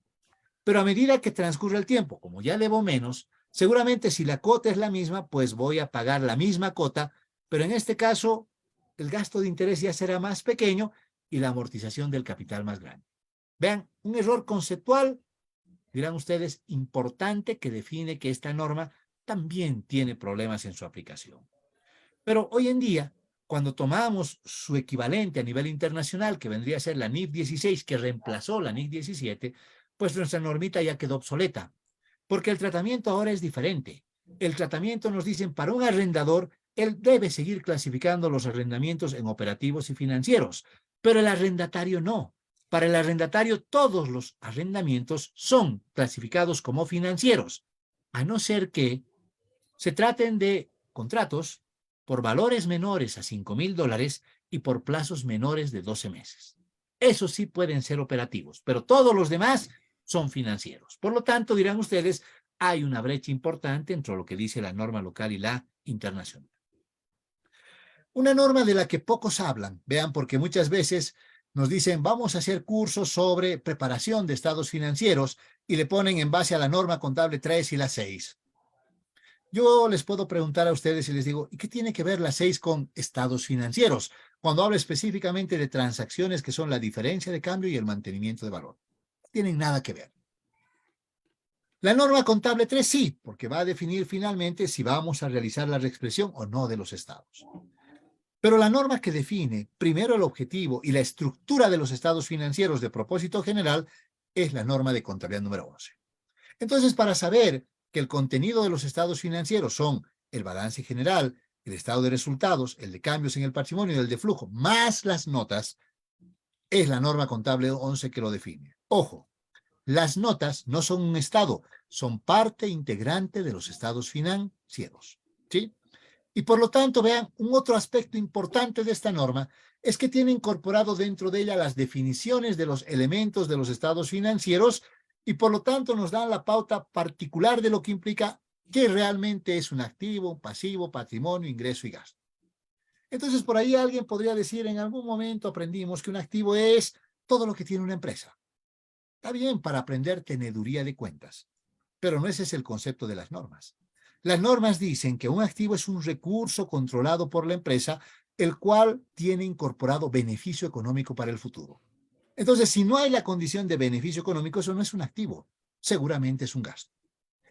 Pero a medida que transcurre el tiempo, como ya debo menos, seguramente si la cuota es la misma, pues voy a pagar la misma cuota, pero en este caso el gasto de interés ya será más pequeño y la amortización del capital más grande. Vean, un error conceptual, dirán ustedes, importante que define que esta norma también tiene problemas en su aplicación. Pero hoy en día, cuando tomamos su equivalente a nivel internacional, que vendría a ser la NIF 16, que reemplazó la NIF 17, pues nuestra normita ya quedó obsoleta, porque el tratamiento ahora es diferente. El tratamiento nos dicen para un arrendador, él debe seguir clasificando los arrendamientos en operativos y financieros, pero el arrendatario no. Para el arrendatario, todos los arrendamientos son clasificados como financieros, a no ser que se traten de contratos por valores menores a $5,000 y por plazos menores de 12 meses. Esos sí pueden ser operativos, pero todos los demás son financieros. Por lo tanto, dirán ustedes, hay una brecha importante entre lo que dice la norma local y la internacional. Una norma de la que pocos hablan, vean, porque muchas veces nos dicen, vamos a hacer cursos sobre preparación de estados financieros y le ponen en base a la norma contable 3 y la 6. Yo les puedo preguntar a ustedes y les digo, ¿y qué tiene que ver la 6 con estados financieros? Cuando habla específicamente de transacciones que son la diferencia de cambio y el mantenimiento de valor. No tienen nada que ver. La norma contable 3 sí, porque va a definir finalmente si vamos a realizar la reexpresión o no de los estados. Pero la norma que define primero el objetivo y la estructura de los estados financieros de propósito general es la norma de contabilidad número 11. Entonces, para saber que el contenido de los estados financieros son el balance general, el estado de resultados, el de cambios en el patrimonio y el de flujo, más las notas, es la norma contable 11 que lo define. Ojo, las notas no son un estado, son parte integrante de los estados financieros, ¿sí? Y por lo tanto, vean, un otro aspecto importante de esta norma es que tiene incorporado dentro de ella las definiciones de los elementos de los estados financieros y por lo tanto nos dan la pauta particular de lo que implica qué realmente es un activo, pasivo, patrimonio, ingreso y gasto. Entonces, por ahí alguien podría decir, en algún momento aprendimos que un activo es todo lo que tiene una empresa. Está bien para aprender teneduría de cuentas, pero no ese es el concepto de las normas. Las normas dicen que un activo es un recurso controlado por la empresa, el cual tiene incorporado beneficio económico para el futuro. Entonces, si no hay la condición de beneficio económico, eso no es un activo, seguramente es un gasto.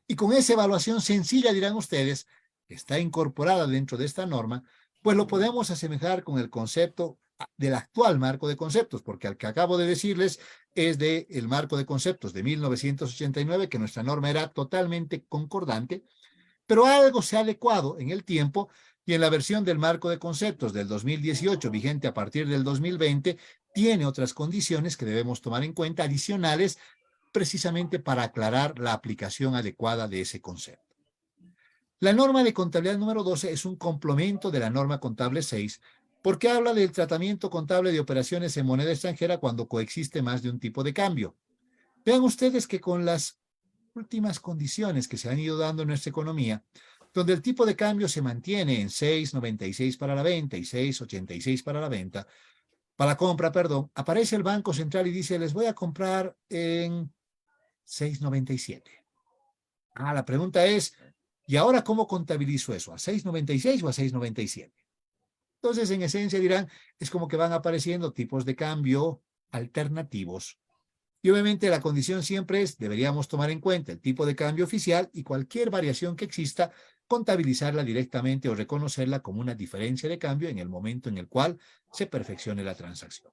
Y con esa evaluación sencilla, dirán ustedes, que está incorporada dentro de esta norma, pues lo podemos asemejar con el concepto del actual marco de conceptos, porque al que acabo de decirles es del marco de conceptos de 1989, que nuestra norma era totalmente concordante, pero algo se ha adecuado en el tiempo y en la versión del marco de conceptos del 2018, vigente a partir del 2020, tiene otras condiciones que debemos tomar en cuenta adicionales precisamente para aclarar la aplicación adecuada de ese concepto. La norma de contabilidad número 12 es un complemento de la norma contable 6 porque habla del tratamiento contable de operaciones en moneda extranjera cuando coexiste más de un tipo de cambio. Vean ustedes que con las últimas condiciones que se han ido dando en nuestra economía, donde el tipo de cambio se mantiene en 6,96 para la venta y 6,86 para la venta, para la compra, perdón, aparece el Banco Central y dice, les voy a comprar en 6,97. La pregunta es, ¿y ahora cómo contabilizo eso? ¿A 6,96 o a 6,97? Entonces, en esencia dirán, es como que van apareciendo tipos de cambio alternativos. Y obviamente la condición siempre es, deberíamos tomar en cuenta el tipo de cambio oficial y cualquier variación que exista, contabilizarla directamente o reconocerla como una diferencia de cambio en el momento en el cual se perfeccione la transacción.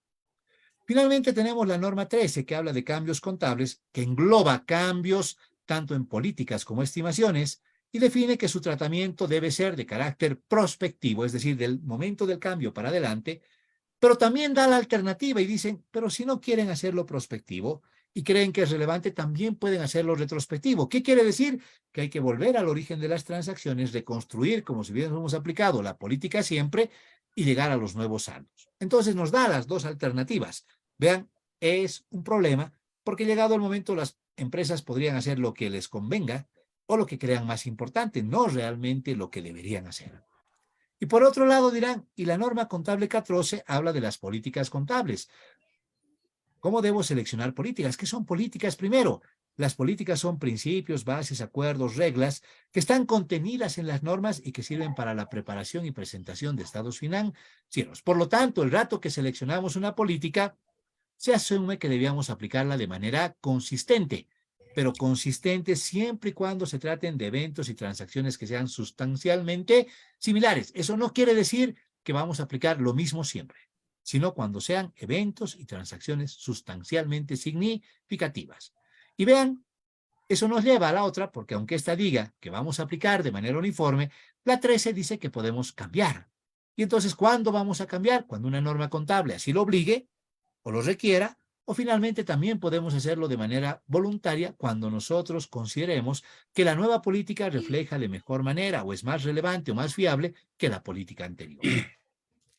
Finalmente tenemos la norma 13 que habla de cambios contables, que engloba cambios tanto en políticas como estimaciones y define que su tratamiento debe ser de carácter prospectivo, es decir, del momento del cambio para adelante, pero también da la alternativa y dicen, pero si no quieren hacerlo prospectivo y creen que es relevante, también pueden hacerlo retrospectivo. ¿Qué quiere decir? Que hay que volver al origen de las transacciones, reconstruir como si hubiéramos aplicado la política siempre y llegar a los nuevos saldos. Entonces nos da las dos alternativas. Vean, es un problema porque llegado el momento las empresas podrían hacer lo que les convenga o lo que crean más importante, no realmente lo que deberían hacer. Y por otro lado dirán, y la norma contable 14 habla de las políticas contables. ¿Cómo debo seleccionar políticas? ¿Qué son políticas primero? Las políticas son principios, bases, acuerdos, reglas que están contenidas en las normas y que sirven para la preparación y presentación de estados financieros. Por lo tanto, el rato que seleccionamos una política, se asume que debíamos aplicarla de manera consistente, pero consistente siempre y cuando se traten de eventos y transacciones que sean sustancialmente similares. Eso no quiere decir que vamos a aplicar lo mismo siempre, sino cuando sean eventos y transacciones sustancialmente significativas. Y vean, eso nos lleva a la otra, porque aunque esta diga que vamos a aplicar de manera uniforme, la 13 dice que podemos cambiar. Y entonces, ¿cuándo vamos a cambiar? Cuando una norma contable así lo obligue, o lo requiera, o finalmente también podemos hacerlo de manera voluntaria cuando nosotros consideremos que la nueva política refleja de mejor manera o es más relevante o más fiable que la política anterior.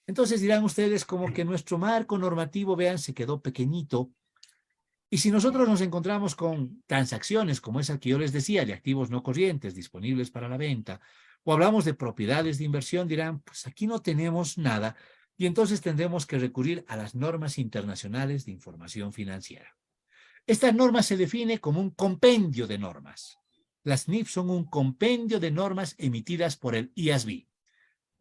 Entonces dirán ustedes como que nuestro marco normativo, vean, se quedó pequeñito. Y si nosotros nos encontramos con transacciones como esa que yo les decía, de activos no corrientes disponibles para la venta, o hablamos de propiedades de inversión, dirán, pues aquí no tenemos nada, y entonces tendremos que recurrir a las normas internacionales de información financiera. Estas normas se definen como un compendio de normas. Las NIF son un compendio de normas emitidas por el IASB.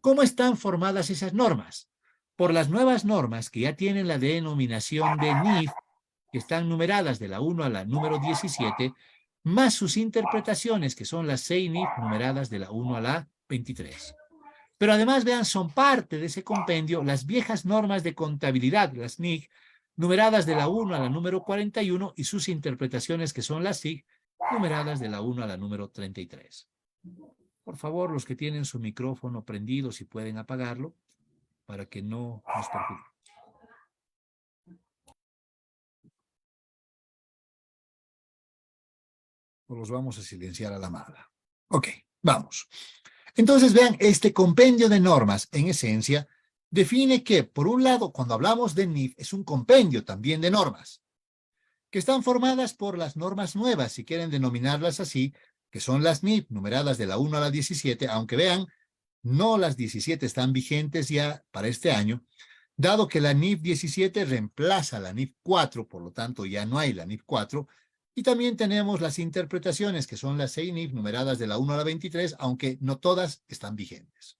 ¿Cómo están formadas esas normas? Por las nuevas normas que ya tienen la denominación de NIF, que están numeradas de la 1 a la número 17, más sus interpretaciones, que son las 6 NIF numeradas de la 1 a la 23. Pero además, vean, son parte de ese compendio las viejas normas de contabilidad, las NIC, numeradas de la 1 a la número 41 y sus interpretaciones, que son las SIG, numeradas de la 1 a la número 33. Por favor, los que tienen su micrófono prendido, si pueden apagarlo, para que no nos perjudique. O los vamos a silenciar a la mala. Ok, vamos. Entonces, vean, este compendio de normas, en esencia, define que, por un lado, cuando hablamos de NIF, es un compendio también de normas, que están formadas por las normas nuevas, si quieren denominarlas así, que son las NIF, numeradas de la 1 a la 17, aunque vean, no las 17 están vigentes ya para este año, dado que la NIF 17 reemplaza la NIF 4, por lo tanto ya no hay la NIF 4, y también tenemos las interpretaciones, que son las 6 NIF numeradas de la 1 a la 23, aunque no todas están vigentes.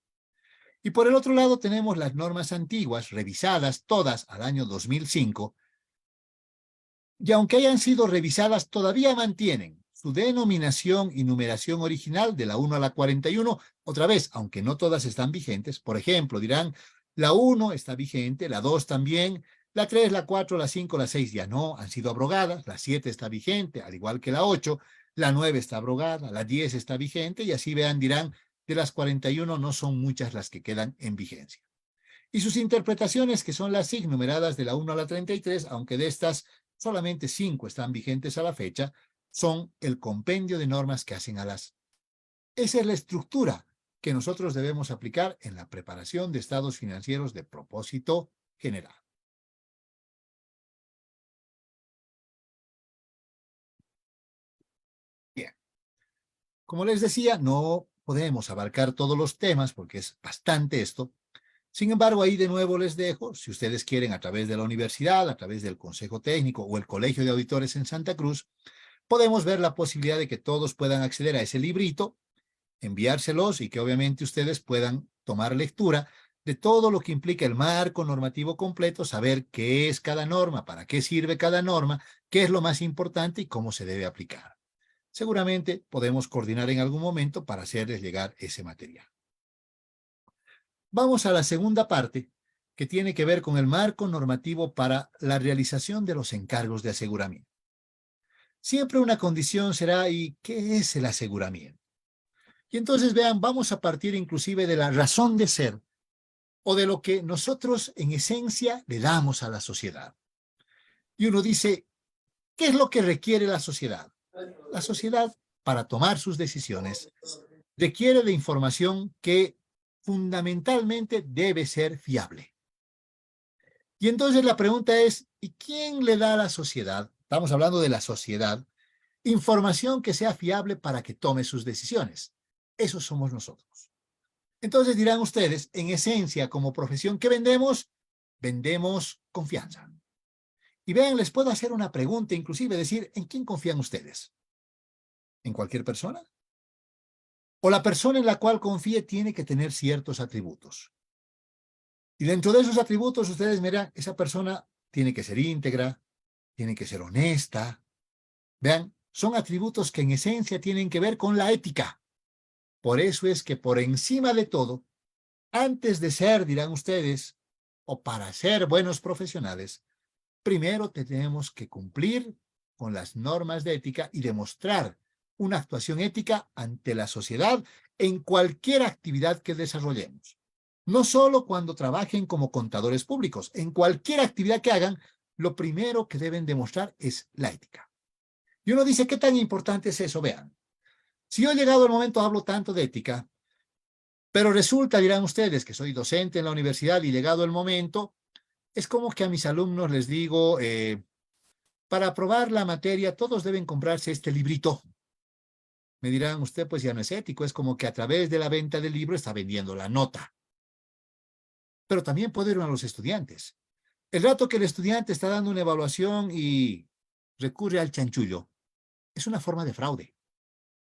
Y por el otro lado tenemos las normas antiguas, revisadas todas al año 2005, y aunque hayan sido revisadas, todavía mantienen su denominación y numeración original de la 1 a la 41, otra vez, aunque no todas están vigentes. Por ejemplo, dirán, la 1 está vigente, la 2 también, la 3, la 4, la 5, la 6 ya no, han sido abrogadas, la 7 está vigente, al igual que la 8, la 9 está abrogada, la 10 está vigente, y así vean, dirán, de las 41 no son muchas las que quedan en vigencia. Y sus interpretaciones, que son las SIG numeradas de la 1 a la 33, aunque de estas solamente 5 están vigentes a la fecha, son el compendio de normas que hacen a las. Esa es la estructura que nosotros debemos aplicar en la preparación de estados financieros de propósito general. Bien. Como les decía, no podemos abarcar todos los temas porque es bastante esto. Sin embargo, ahí de nuevo les dejo, si ustedes quieren, a través de la universidad, a través del Consejo Técnico o el Colegio de Auditores en Santa Cruz, podemos ver la posibilidad de que todos puedan acceder a ese librito, enviárselos y que obviamente ustedes puedan tomar lectura de todo lo que implica el marco normativo completo, saber qué es cada norma, para qué sirve cada norma, qué es lo más importante y cómo se debe aplicar. Seguramente podemos coordinar en algún momento para hacerles llegar ese material. Vamos a la segunda parte, que tiene que ver con el marco normativo para la realización de los encargos de aseguramiento. Siempre una condición será, ¿y qué es el aseguramiento? Y entonces vean, vamos a partir inclusive de la razón de ser o de lo que nosotros en esencia le damos a la sociedad. Y uno dice, ¿qué es lo que requiere la sociedad? La sociedad, para tomar sus decisiones, requiere de información que fundamentalmente debe ser fiable. Y entonces la pregunta es, ¿y quién le da a la sociedad? Estamos hablando de la sociedad, información que sea fiable para que tome sus decisiones. Esos somos nosotros. Entonces dirán ustedes, en esencia, como profesión, ¿qué vendemos? Vendemos confianza. Y vean, les puedo hacer una pregunta, inclusive decir, ¿en quién confían ustedes? ¿En cualquier persona? O la persona en la cual confíe tiene que tener ciertos atributos. Y dentro de esos atributos, ustedes miran, esa persona tiene que ser íntegra, tiene que ser honesta. Vean, son atributos que en esencia tienen que ver con la ética. Por eso es que por encima de todo, antes de ser, dirán ustedes, o para ser buenos profesionales, primero tenemos que cumplir con las normas de ética y demostrar una actuación ética ante la sociedad en cualquier actividad que desarrollemos. No solo cuando trabajen como contadores públicos, en cualquier actividad que hagan, lo primero que deben demostrar es la ética. Y uno dice, ¿qué tan importante es eso? Vean, si yo he llegado al momento, hablo tanto de ética, pero resulta, dirán ustedes, que soy docente en la universidad y llegado el momento, es como que a mis alumnos les digo, para aprobar la materia, todos deben comprarse este librito. Me dirán, usted pues ya no es ético, es como que a través de la venta del libro está vendiendo la nota. Pero también puede ir a los estudiantes. El rato que el estudiante está dando una evaluación y recurre al chanchullo, es una forma de fraude.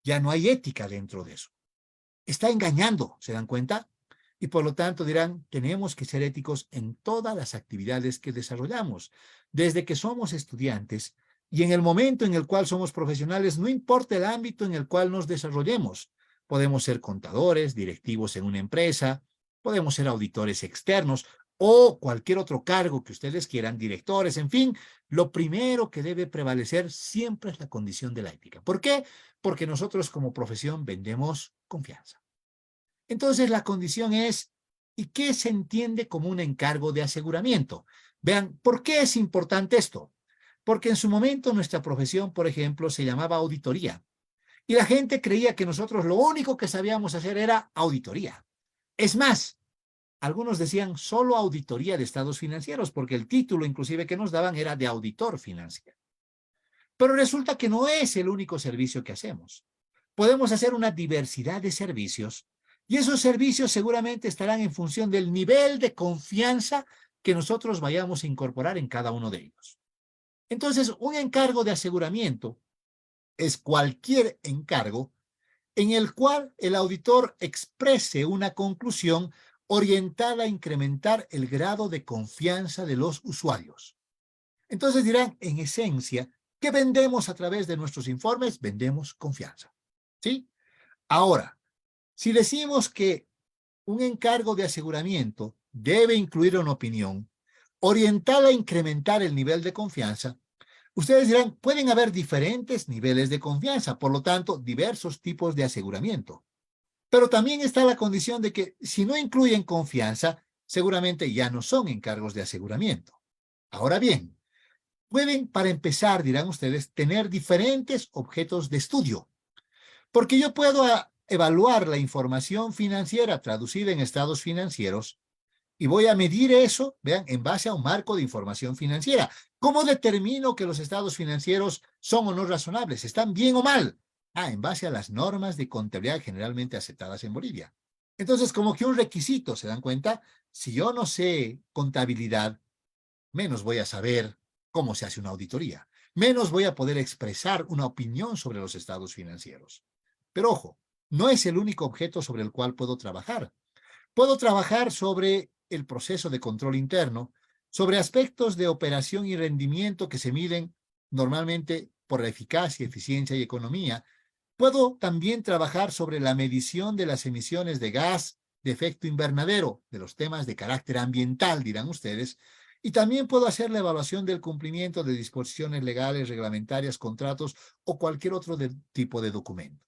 Ya no hay ética dentro de eso. Está engañando, ¿se dan cuenta? Y por lo tanto dirán, tenemos que ser éticos en todas las actividades que desarrollamos, desde que somos estudiantes y en el momento en el cual somos profesionales, no importa el ámbito en el cual nos desarrollemos. Podemos ser contadores, directivos en una empresa, podemos ser auditores externos o cualquier otro cargo que ustedes quieran, directores, en fin, lo primero que debe prevalecer siempre es la condición de la ética. ¿Por qué? Porque nosotros como profesión vendemos confianza. Entonces la condición es, ¿y qué se entiende como un encargo de aseguramiento? Vean, ¿por qué es importante esto? Porque en su momento nuestra profesión, por ejemplo, se llamaba auditoría. Y la gente creía que nosotros lo único que sabíamos hacer era auditoría. Es más, algunos decían solo auditoría de estados financieros, porque el título inclusive que nos daban era de auditor financiero. Pero resulta que no es el único servicio que hacemos. Podemos hacer una diversidad de servicios y esos servicios seguramente estarán en función del nivel de confianza que nosotros vayamos a incorporar en cada uno de ellos. Entonces, un encargo de aseguramiento es cualquier encargo en el cual el auditor exprese una conclusión orientada a incrementar el grado de confianza de los usuarios. Entonces dirán, en esencia, ¿qué vendemos a través de nuestros informes? Vendemos confianza. ¿Sí? Ahora, si decimos que un encargo de aseguramiento debe incluir una opinión orientada a incrementar el nivel de confianza, ustedes dirán, pueden haber diferentes niveles de confianza, por lo tanto, diversos tipos de aseguramiento. Pero también está la condición de que si no incluyen confianza, seguramente ya no son encargos de aseguramiento. Ahora bien, pueden, para empezar, dirán ustedes, tener diferentes objetos de estudio. Porque yo puedo evaluar la información financiera traducida en estados financieros y voy a medir eso, vean, en base a un marco de información financiera. ¿Cómo determino que los estados financieros son o no razonables? ¿Están bien o mal? En base a las normas de contabilidad generalmente aceptadas en Bolivia. Entonces, como que un requisito, ¿se dan cuenta? Si yo no sé contabilidad, menos voy a saber cómo se hace una auditoría. Menos voy a poder expresar una opinión sobre los estados financieros. Pero ojo, no es el único objeto sobre el cual puedo trabajar. Puedo trabajar sobre el proceso de control interno, sobre aspectos de operación y rendimiento que se miden normalmente por la eficacia, eficiencia y economía. Puedo también trabajar sobre la medición de las emisiones de gas de efecto invernadero, de los temas de carácter ambiental, dirán ustedes, y también puedo hacer la evaluación del cumplimiento de disposiciones legales, reglamentarias, contratos o cualquier otro tipo de documento.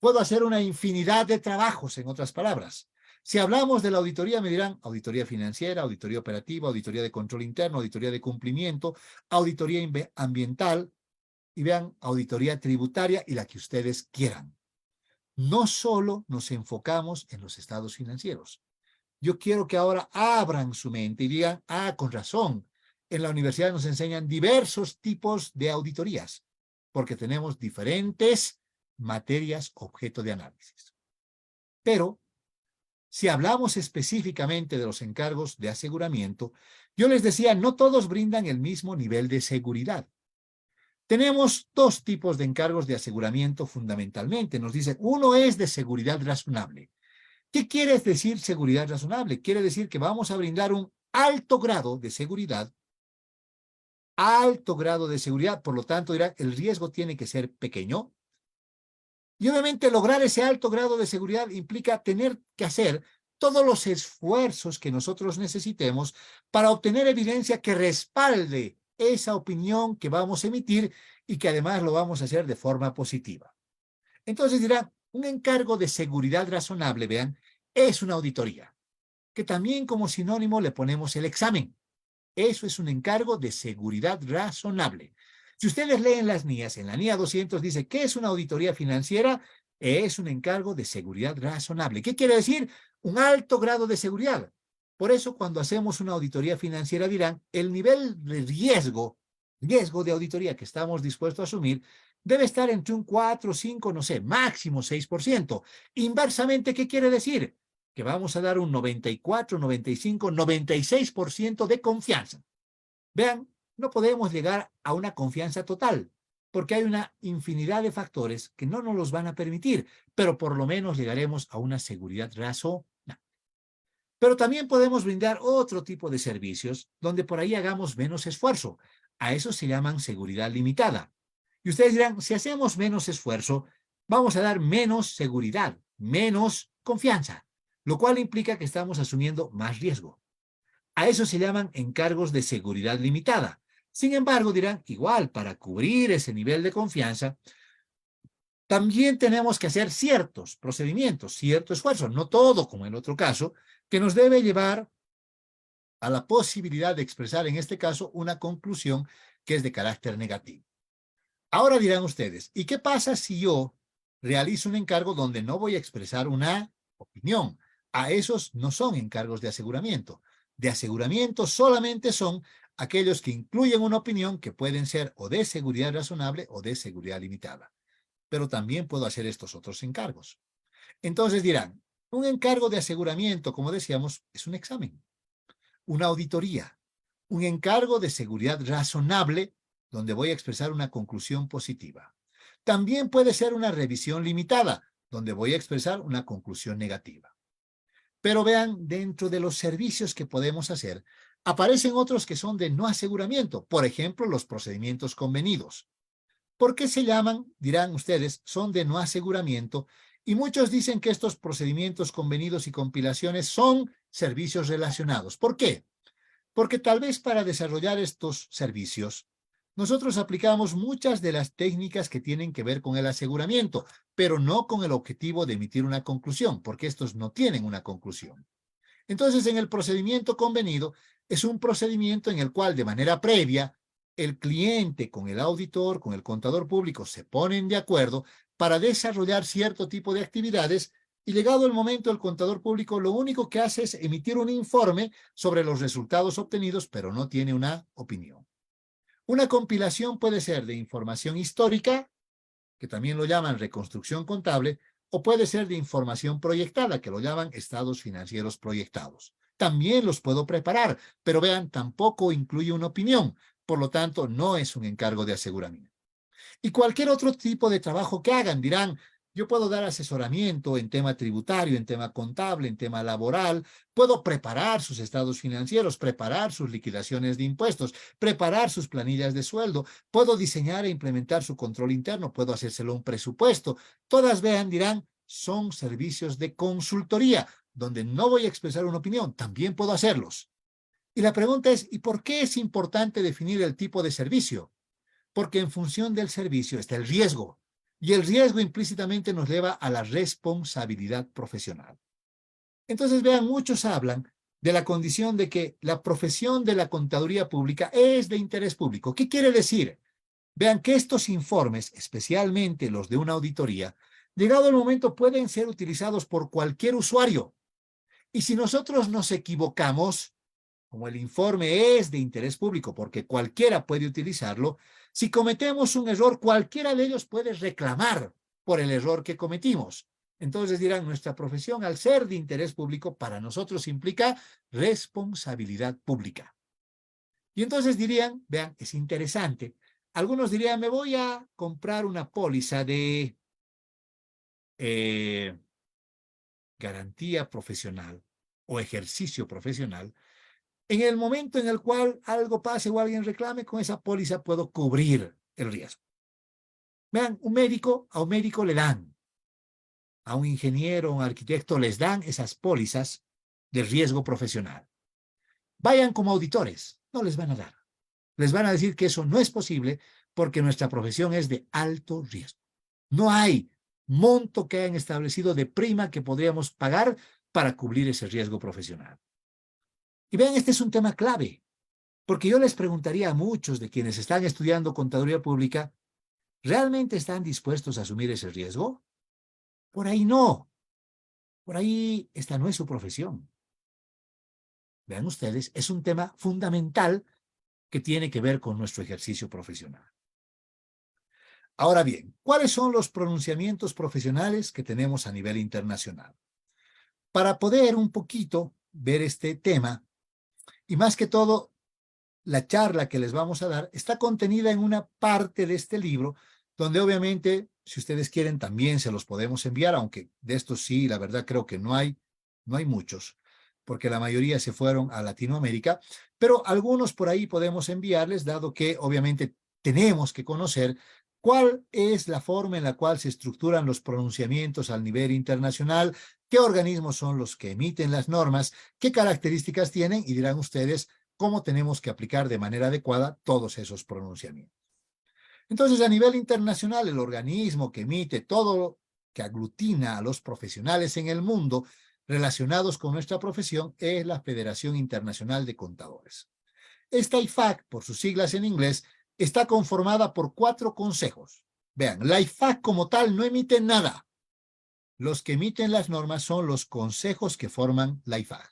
Puedo hacer una infinidad de trabajos, en otras palabras. Si hablamos de la auditoría, me dirán auditoría financiera, auditoría operativa, auditoría de control interno, auditoría de cumplimiento, auditoría ambiental, y vean, auditoría tributaria y la que ustedes quieran. No solo nos enfocamos en los estados financieros. Yo quiero que ahora abran su mente y digan, con razón, en la universidad nos enseñan diversos tipos de auditorías, porque tenemos diferentes materias objeto de análisis. Pero, si hablamos específicamente de los encargos de aseguramiento, yo les decía, no todos brindan el mismo nivel de seguridad. Tenemos dos tipos de encargos de aseguramiento fundamentalmente. Nos dice, uno es de seguridad razonable. ¿Qué quiere decir seguridad razonable? Quiere decir que vamos a brindar un alto grado de seguridad, por lo tanto, dirá, el riesgo tiene que ser pequeño. Y obviamente lograr ese alto grado de seguridad implica tener que hacer todos los esfuerzos que nosotros necesitemos para obtener evidencia que respalde esa opinión que vamos a emitir y que además lo vamos a hacer de forma positiva. Entonces dirá, un encargo de seguridad razonable, vean, es una auditoría, que también como sinónimo le ponemos el examen. Eso es un encargo de seguridad razonable. Si ustedes leen las NIAs, en la NIA 200 dice, ¿qué es una auditoría financiera? Es un encargo de seguridad razonable. ¿Qué quiere decir? Un alto grado de seguridad. Por eso, cuando hacemos una auditoría financiera, dirán, el nivel de riesgo de auditoría que estamos dispuestos a asumir debe estar entre un 4, 5, no sé, máximo 6%. Inversamente, ¿qué quiere decir? Que vamos a dar un 94, 95, 96% de confianza. Vean, no podemos llegar a una confianza total, porque hay una infinidad de factores que no nos los van a permitir, pero por lo menos llegaremos a una seguridad razonable. Pero también podemos brindar otro tipo de servicios donde por ahí hagamos menos esfuerzo. A eso se llaman seguridad limitada. Y ustedes dirán, si hacemos menos esfuerzo, vamos a dar menos seguridad, menos confianza, lo cual implica que estamos asumiendo más riesgo. A eso se llaman encargos de seguridad limitada. Sin embargo, dirán, igual, para cubrir ese nivel de confianza, también tenemos que hacer ciertos procedimientos, cierto esfuerzo, no todo como en el otro caso, que nos debe llevar a la posibilidad de expresar en este caso una conclusión que es de carácter negativo. Ahora dirán ustedes, ¿y qué pasa si yo realizo un encargo donde no voy a expresar una opinión? A esos no son encargos de aseguramiento. De aseguramiento solamente son aquellos que incluyen una opinión que pueden ser o de seguridad razonable o de seguridad limitada. Pero también puedo hacer estos otros encargos. Entonces dirán, un encargo de aseguramiento, como decíamos, es un examen, una auditoría, un encargo de seguridad razonable donde voy a expresar una conclusión positiva. También puede ser una revisión limitada, donde voy a expresar una conclusión negativa. Pero vean, dentro de los servicios que podemos hacer, aparecen otros que son de no aseguramiento, por ejemplo, los procedimientos convenidos. ¿Por qué se llaman? Dirán ustedes, son de no aseguramiento, y muchos dicen que estos procedimientos convenidos y compilaciones son servicios relacionados. ¿Por qué? Porque tal vez para desarrollar estos servicios, nosotros aplicamos muchas de las técnicas que tienen que ver con el aseguramiento, pero no con el objetivo de emitir una conclusión, porque estos no tienen una conclusión. Entonces, en el procedimiento convenido, es un procedimiento en el cual de manera previa, el cliente con el auditor, con el contador público, se ponen de acuerdo para desarrollar cierto tipo de actividades y llegado el momento, el contador público lo único que hace es emitir un informe sobre los resultados obtenidos, pero no tiene una opinión. Una compilación puede ser de información histórica, que también lo llaman reconstrucción contable, o puede ser de información proyectada, que lo llaman estados financieros proyectados. También los puedo preparar, pero vean, tampoco incluye una opinión, por lo tanto, no es un encargo de aseguramiento. Y cualquier otro tipo de trabajo que hagan, dirán, Yo puedo dar asesoramiento en tema tributario, en tema contable, en tema laboral. Puedo preparar sus estados financieros, preparar sus liquidaciones de impuestos, preparar sus planillas de sueldo. Puedo diseñar e implementar su control interno. Puedo hacérselo un presupuesto. Todas vean, dirán, son servicios de consultoría, donde no voy a expresar una opinión. También puedo hacerlos. Y la pregunta es, ¿y por qué es importante definir el tipo de servicio? Porque en función del servicio está el riesgo. Y el riesgo implícitamente nos lleva a la responsabilidad profesional. Entonces, vean, muchos hablan de la condición de que la profesión de la contaduría pública es de interés público. ¿Qué quiere decir? Vean que estos informes, especialmente los de una auditoría, llegado el momento pueden ser utilizados por cualquier usuario. Y si nosotros nos equivocamos, como el informe es de interés público porque cualquiera puede utilizarlo, si cometemos un error, cualquiera de ellos puede reclamar por el error que cometimos. Entonces dirán, nuestra profesión, al ser de interés público, para nosotros implica responsabilidad pública. Y entonces dirían, vean, es interesante, algunos dirían, me voy a comprar una póliza de garantía profesional o ejercicio profesional. En el momento en el cual algo pase o alguien reclame, con esa póliza puedo cubrir el riesgo. Vean, a un médico le dan, a un ingeniero, a un arquitecto les dan esas pólizas de riesgo profesional. Vayan como auditores, no les van a dar. Les van a decir que eso no es posible porque nuestra profesión es de alto riesgo. No hay monto que hayan establecido de prima que podríamos pagar para cubrir ese riesgo profesional. Y vean, este es un tema clave, porque yo les preguntaría a muchos de quienes están estudiando contaduría pública, ¿realmente están dispuestos a asumir ese riesgo? Por ahí no. Por ahí esta no es su profesión. Vean ustedes, es un tema fundamental que tiene que ver con nuestro ejercicio profesional. Ahora bien, ¿cuáles son los pronunciamientos profesionales que tenemos a nivel internacional? Para poder un poquito ver este tema, y más que todo, la charla que les vamos a dar está contenida en una parte de este libro, donde obviamente, si ustedes quieren, también se los podemos enviar, aunque de estos sí, la verdad creo que no hay muchos, porque la mayoría se fueron a Latinoamérica, pero algunos por ahí podemos enviarles, dado que obviamente tenemos que conocer cuál es la forma en la cual se estructuran los pronunciamientos al nivel internacional, qué organismos son los que emiten las normas, qué características tienen, y dirán ustedes cómo tenemos que aplicar de manera adecuada todos esos pronunciamientos. Entonces, a nivel internacional, el organismo que emite todo, que aglutina a los profesionales en el mundo relacionados con nuestra profesión, es la Federación Internacional de Contadores. Esta IFAC, por sus siglas en inglés, está conformada por 4 consejos. Vean, la IFAC como tal no emite nada. Los que emiten las normas son los consejos que forman la IFAC.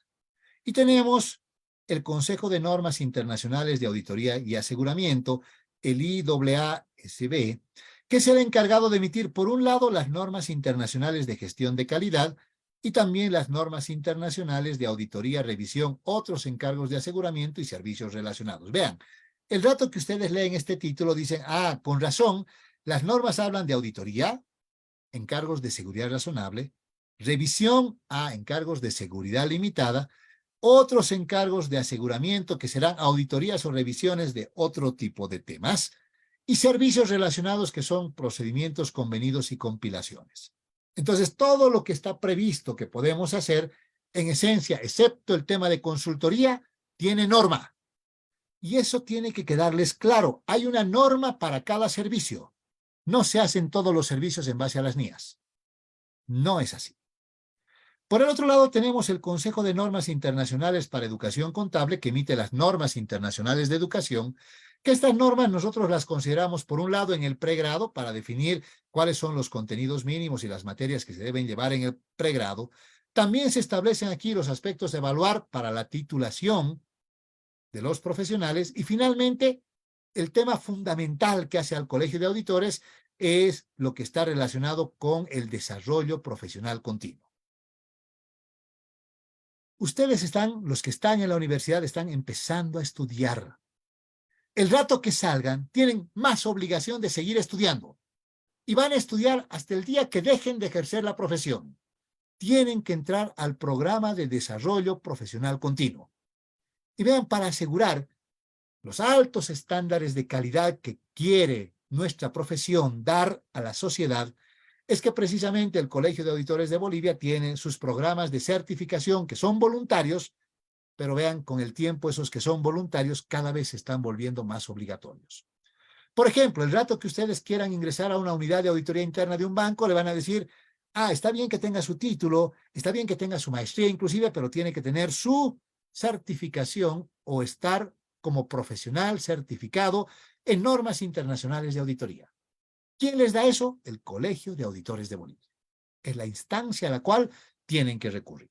Y tenemos el Consejo de Normas Internacionales de Auditoría y Aseguramiento, el IAASB, que es el encargado de emitir, por un lado, las normas internacionales de gestión de calidad y también las normas internacionales de auditoría, revisión, otros encargos de aseguramiento y servicios relacionados. Vean, el rato que ustedes leen este título dicen, con razón, las normas hablan de auditoría, encargos de seguridad razonable, revisión, encargos de seguridad limitada, otros encargos de aseguramiento que serán auditorías o revisiones de otro tipo de temas, y servicios relacionados que son procedimientos convenidos y compilaciones. Entonces, todo lo que está previsto que podemos hacer, en esencia, excepto el tema de consultoría, tiene norma. Y eso tiene que quedarles claro. Hay una norma para cada servicio. No se hacen todos los servicios en base a las NIAs. No es así. Por el otro lado, tenemos el Consejo de Normas Internacionales para Educación Contable, que emite las normas internacionales de educación, que estas normas nosotros las consideramos, por un lado, en el pregrado, para definir cuáles son los contenidos mínimos y las materias que se deben llevar en el pregrado. También se establecen aquí los aspectos de evaluar para la titulación de los profesionales. Y finalmente, el tema fundamental que hace al Colegio de Auditores es lo que está relacionado con el desarrollo profesional continuo. Ustedes los que están en la universidad, están empezando a estudiar. El rato que salgan, tienen más obligación de seguir estudiando. y van a estudiar hasta el día que dejen de ejercer la profesión. Tienen que entrar al programa de desarrollo profesional continuo. Y vean, para asegurar los altos estándares de calidad que quiere nuestra profesión dar a la sociedad, es que precisamente el Colegio de Auditores de Bolivia tiene sus programas de certificación que son voluntarios, pero vean, con el tiempo esos que son voluntarios cada vez se están volviendo más obligatorios. Por ejemplo, el rato que ustedes quieran ingresar a una unidad de auditoría interna de un banco, le van a decir, está bien que tenga su título, está bien que tenga su maestría inclusive, pero tiene que tener su certificación o estar como profesional certificado en normas internacionales de auditoría. ¿Quién les da eso? El Colegio de Auditores de Bolivia. Es la instancia a la cual tienen que recurrir.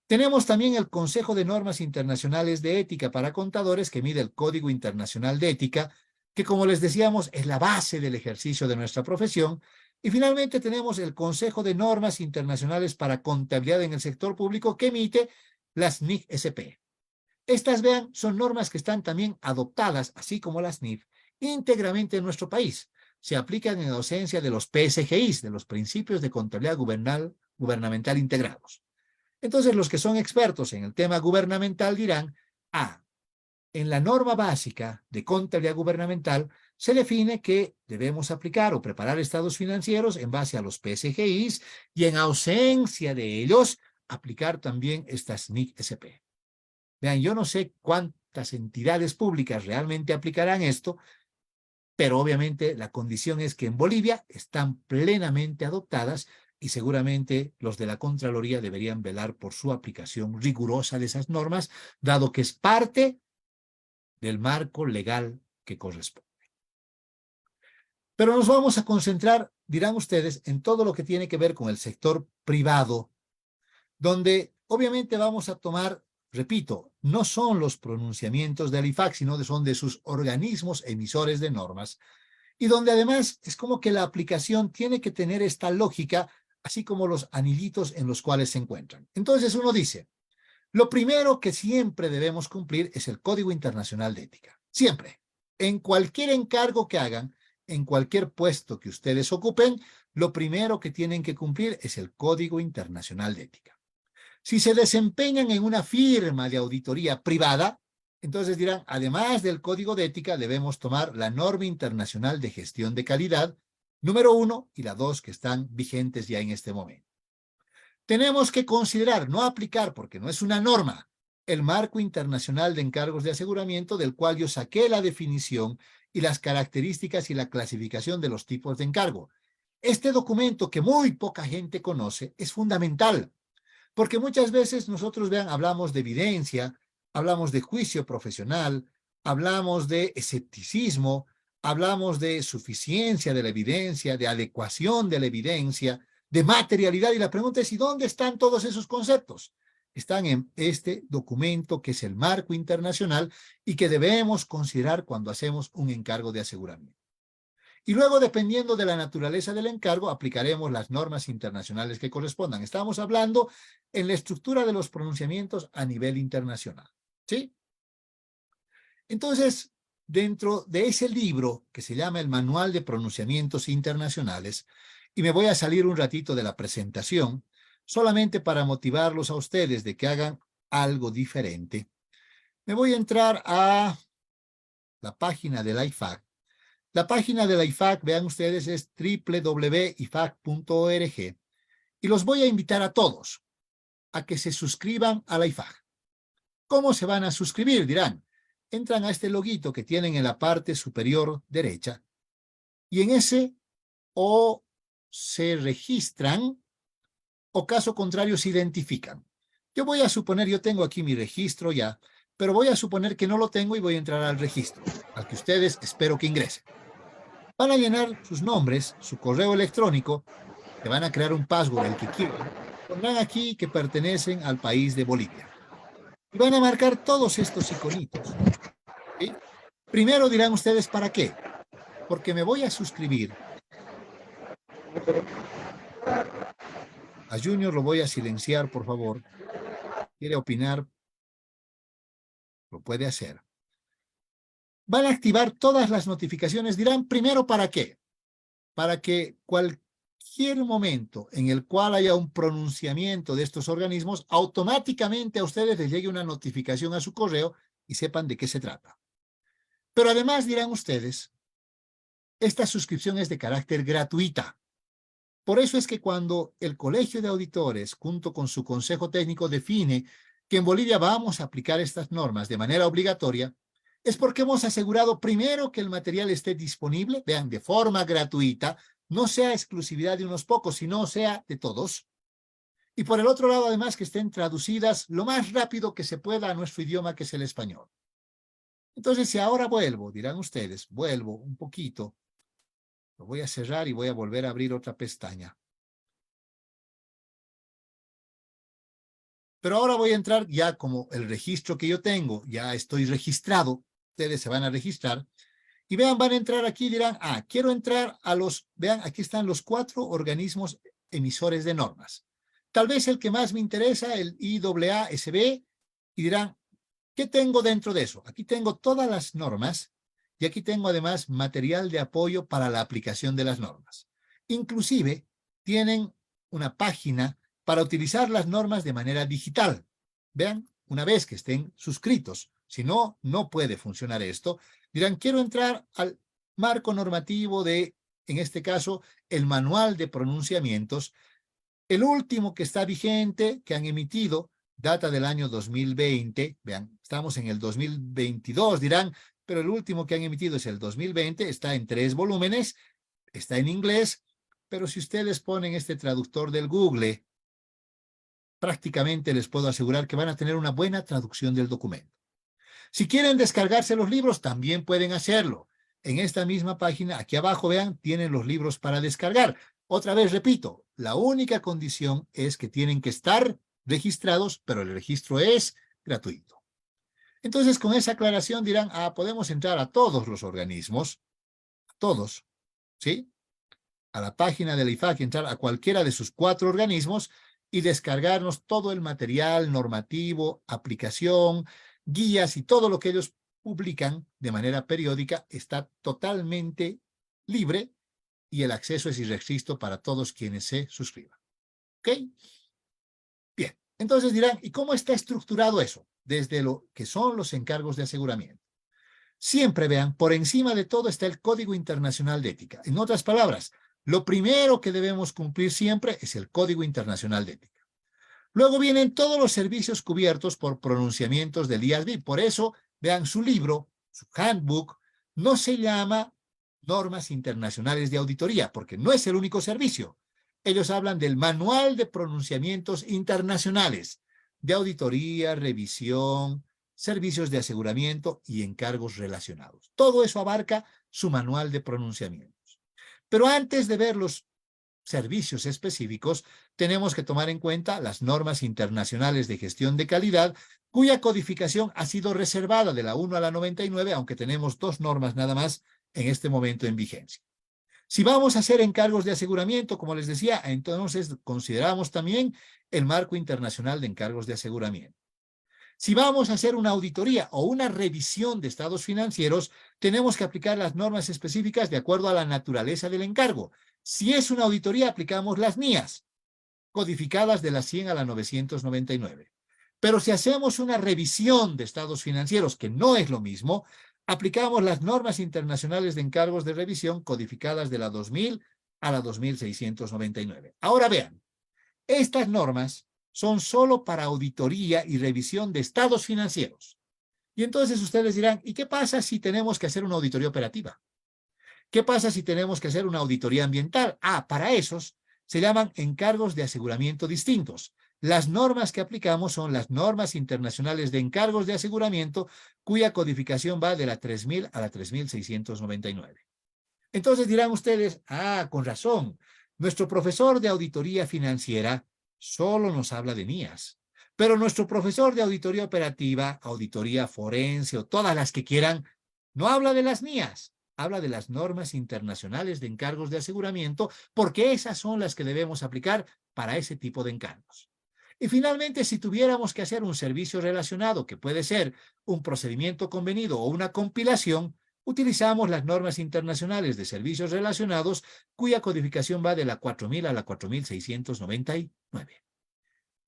Tenemos también el Consejo de Normas Internacionales de Ética para Contadores, que mide el Código Internacional de Ética, que, como les decíamos, es la base del ejercicio de nuestra profesión. Y finalmente tenemos el Consejo de Normas Internacionales para Contabilidad en el Sector Público, que emite las NIF-SP. Estas, vean, son normas que están también adoptadas, así como las NIF, íntegramente en nuestro país. Se aplican en ausencia de los PSGIs, de los Principios de Contabilidad Gubernamental Integrados. Entonces, los que son expertos en el tema gubernamental dirán, en la norma básica de contabilidad gubernamental se define que debemos aplicar o preparar estados financieros en base a los PSGIs y en ausencia de ellos, aplicar también estas NIC-SP. Vean, yo no sé cuántas entidades públicas realmente aplicarán esto, pero obviamente la condición es que en Bolivia están plenamente adoptadas y seguramente los de la Contraloría deberían velar por su aplicación rigurosa de esas normas, dado que es parte del marco legal que corresponde. Pero nos vamos a concentrar, dirán ustedes, en todo lo que tiene que ver con el sector privado, donde obviamente vamos a tomar, repito, no son los pronunciamientos del IFAC, sino son de sus organismos emisores de normas, y donde además es como que la aplicación tiene que tener esta lógica, así como los anillitos en los cuales se encuentran. Entonces uno dice, lo primero que siempre debemos cumplir es el Código Internacional de Ética. Siempre. En cualquier encargo que hagan, en cualquier puesto que ustedes ocupen, lo primero que tienen que cumplir es el Código Internacional de Ética. Si se desempeñan en una firma de auditoría privada, entonces dirán, además del Código de Ética, debemos tomar la Norma Internacional de Gestión de Calidad, número 1 y la 2, que están vigentes ya en este momento. Tenemos que considerar, no aplicar, porque no es una norma, el Marco Internacional de Encargos de Aseguramiento, del cual yo saqué la definición y las características y la clasificación de los tipos de encargo. Este documento, que muy poca gente conoce, es fundamental, porque muchas veces nosotros, vean, hablamos de evidencia, hablamos de juicio profesional, hablamos de escepticismo, hablamos de suficiencia de la evidencia, de adecuación de la evidencia, de materialidad, y la pregunta es, ¿y dónde están todos esos conceptos? Están en este documento que es el marco internacional y que debemos considerar cuando hacemos un encargo de aseguramiento. Y luego, dependiendo de la naturaleza del encargo, aplicaremos las normas internacionales que correspondan. Estamos hablando en la estructura de los pronunciamientos a nivel internacional, ¿sí? Entonces, dentro de ese libro que se llama el Manual de Pronunciamientos Internacionales, y me voy a salir un ratito de la presentación, solamente para motivarlos a ustedes de que hagan algo diferente, me voy a entrar a la página de la IFAC. La página de la IFAC, vean ustedes, es www.ifac.org, y los voy a invitar a todos a que se suscriban a la IFAC. ¿Cómo se van a suscribir? Dirán, entran a este loguito que tienen en la parte superior derecha y en ese o se registran o caso contrario se identifican. Yo voy a suponer, yo tengo aquí mi registro ya, pero voy a suponer que no lo tengo y voy a entrar al registro, al que ustedes espero que ingresen. Van a llenar sus nombres, su correo electrónico, que van a crear un password, el que quieran. Pondrán aquí que pertenecen al país de Bolivia. Y van a marcar todos estos iconitos, ¿sí? Primero dirán ustedes, ¿para qué? Porque me voy a suscribir. A Junior lo voy a silenciar, por favor. ¿Quiere opinar? Lo puede hacer. Van a activar todas las notificaciones. Dirán, primero, ¿para qué? para que cualquier momento en el cual haya un pronunciamiento de estos organismos, automáticamente a ustedes les llegue una notificación a su correo y sepan de qué se trata. Pero además dirán ustedes, esta suscripción es de carácter gratuita. Por eso es que cuando el Colegio de Auditores, junto con su Consejo Técnico, define que en Bolivia vamos a aplicar estas normas de manera obligatoria, es porque hemos asegurado primero que el material esté disponible, vean, de forma gratuita, no sea exclusividad de unos pocos, sino sea de todos. Y por el otro lado, además, que estén traducidas lo más rápido que se pueda a nuestro idioma, que es el español. Entonces, si ahora vuelvo, dirán ustedes, vuelvo un poquito, lo voy a cerrar y voy a volver a abrir otra pestaña. Pero ahora voy a entrar ya como el registro que yo tengo, ya estoy registrado, ustedes se van a registrar, y vean, van a entrar aquí y dirán, quiero entrar a los, vean, aquí están los 4 organismos emisores de normas. Tal vez el que más me interesa, el IAASB, y dirán, ¿qué tengo dentro de eso? Aquí tengo todas las normas, y aquí tengo además material de apoyo para la aplicación de las normas. Inclusive, tienen una página para utilizar las normas de manera digital. Vean, una vez que estén suscritos, si no, no puede funcionar esto. Dirán, quiero entrar al marco normativo de, en este caso, el manual de pronunciamientos. El último que está vigente, que han emitido, data del año 2020. Vean, estamos en el 2022, dirán, pero el último que han emitido es el 2020, está en 3 volúmenes, está en inglés, pero si ustedes ponen este traductor del Google, prácticamente les puedo asegurar que van a tener una buena traducción del documento. Si quieren descargarse los libros, también pueden hacerlo. En esta misma página, aquí abajo, vean, tienen los libros para descargar. Otra vez repito, la única condición es que tienen que estar registrados, pero el registro es gratuito. Entonces, con esa aclaración dirán, podemos entrar a todos los organismos, a todos, ¿sí? A la página del IFAC, entrar a cualquiera de sus 4 organismos y descargarnos todo el material normativo, aplicación, guías y todo lo que ellos publican de manera periódica está totalmente libre y el acceso es irrestricto para todos quienes se suscriban. ¿Ok? Bien, entonces dirán, ¿y cómo está estructurado eso? Desde lo que son los encargos de aseguramiento. Siempre vean, por encima de todo está el Código Internacional de Ética. En otras palabras, lo primero que debemos cumplir siempre es el Código Internacional de Ética. Luego vienen todos los servicios cubiertos por pronunciamientos del IASB. Por eso, vean, su libro, su handbook, no se llama Normas Internacionales de Auditoría, porque no es el único servicio. Ellos hablan del Manual de Pronunciamientos Internacionales de Auditoría, Revisión, Servicios de Aseguramiento y Encargos Relacionados. Todo eso abarca su Manual de Pronunciamientos. Pero antes de ver los servicios específicos, tenemos que tomar en cuenta las normas internacionales de gestión de calidad, cuya codificación ha sido reservada de la 1 a la 99, aunque tenemos 2 normas nada más en este momento en vigencia. Si vamos a hacer encargos de aseguramiento, como les decía, entonces consideramos también el marco internacional de encargos de aseguramiento. Si vamos a hacer una auditoría o una revisión de estados financieros, tenemos que aplicar las normas específicas de acuerdo a la naturaleza del encargo. Si es una auditoría, aplicamos las NIAS, codificadas de la 100 a la 999. Pero si hacemos una revisión de estados financieros, que no es lo mismo, aplicamos las normas internacionales de encargos de revisión codificadas de la 2000 a la 2699. Ahora vean, estas normas son solo para auditoría y revisión de estados financieros. Y entonces ustedes dirán, ¿y qué pasa si tenemos que hacer una auditoría operativa? ¿Qué pasa si tenemos que hacer una auditoría ambiental? Para esos se llaman encargos de aseguramiento distintos. Las normas que aplicamos son las normas internacionales de encargos de aseguramiento, cuya codificación va de la 3000 a la 3699. Entonces dirán ustedes, con razón, nuestro profesor de auditoría financiera solo nos habla de NIAS, pero nuestro profesor de auditoría operativa, auditoría forense o todas las que quieran, no habla de las NIAS, habla de las normas internacionales de encargos de aseguramiento, porque esas son las que debemos aplicar para ese tipo de encargos. Y finalmente, si tuviéramos que hacer un servicio relacionado, que puede ser un procedimiento convenido o una compilación, Utilizamos las normas internacionales de servicios relacionados, cuya codificación va de la 4000 a la 4699.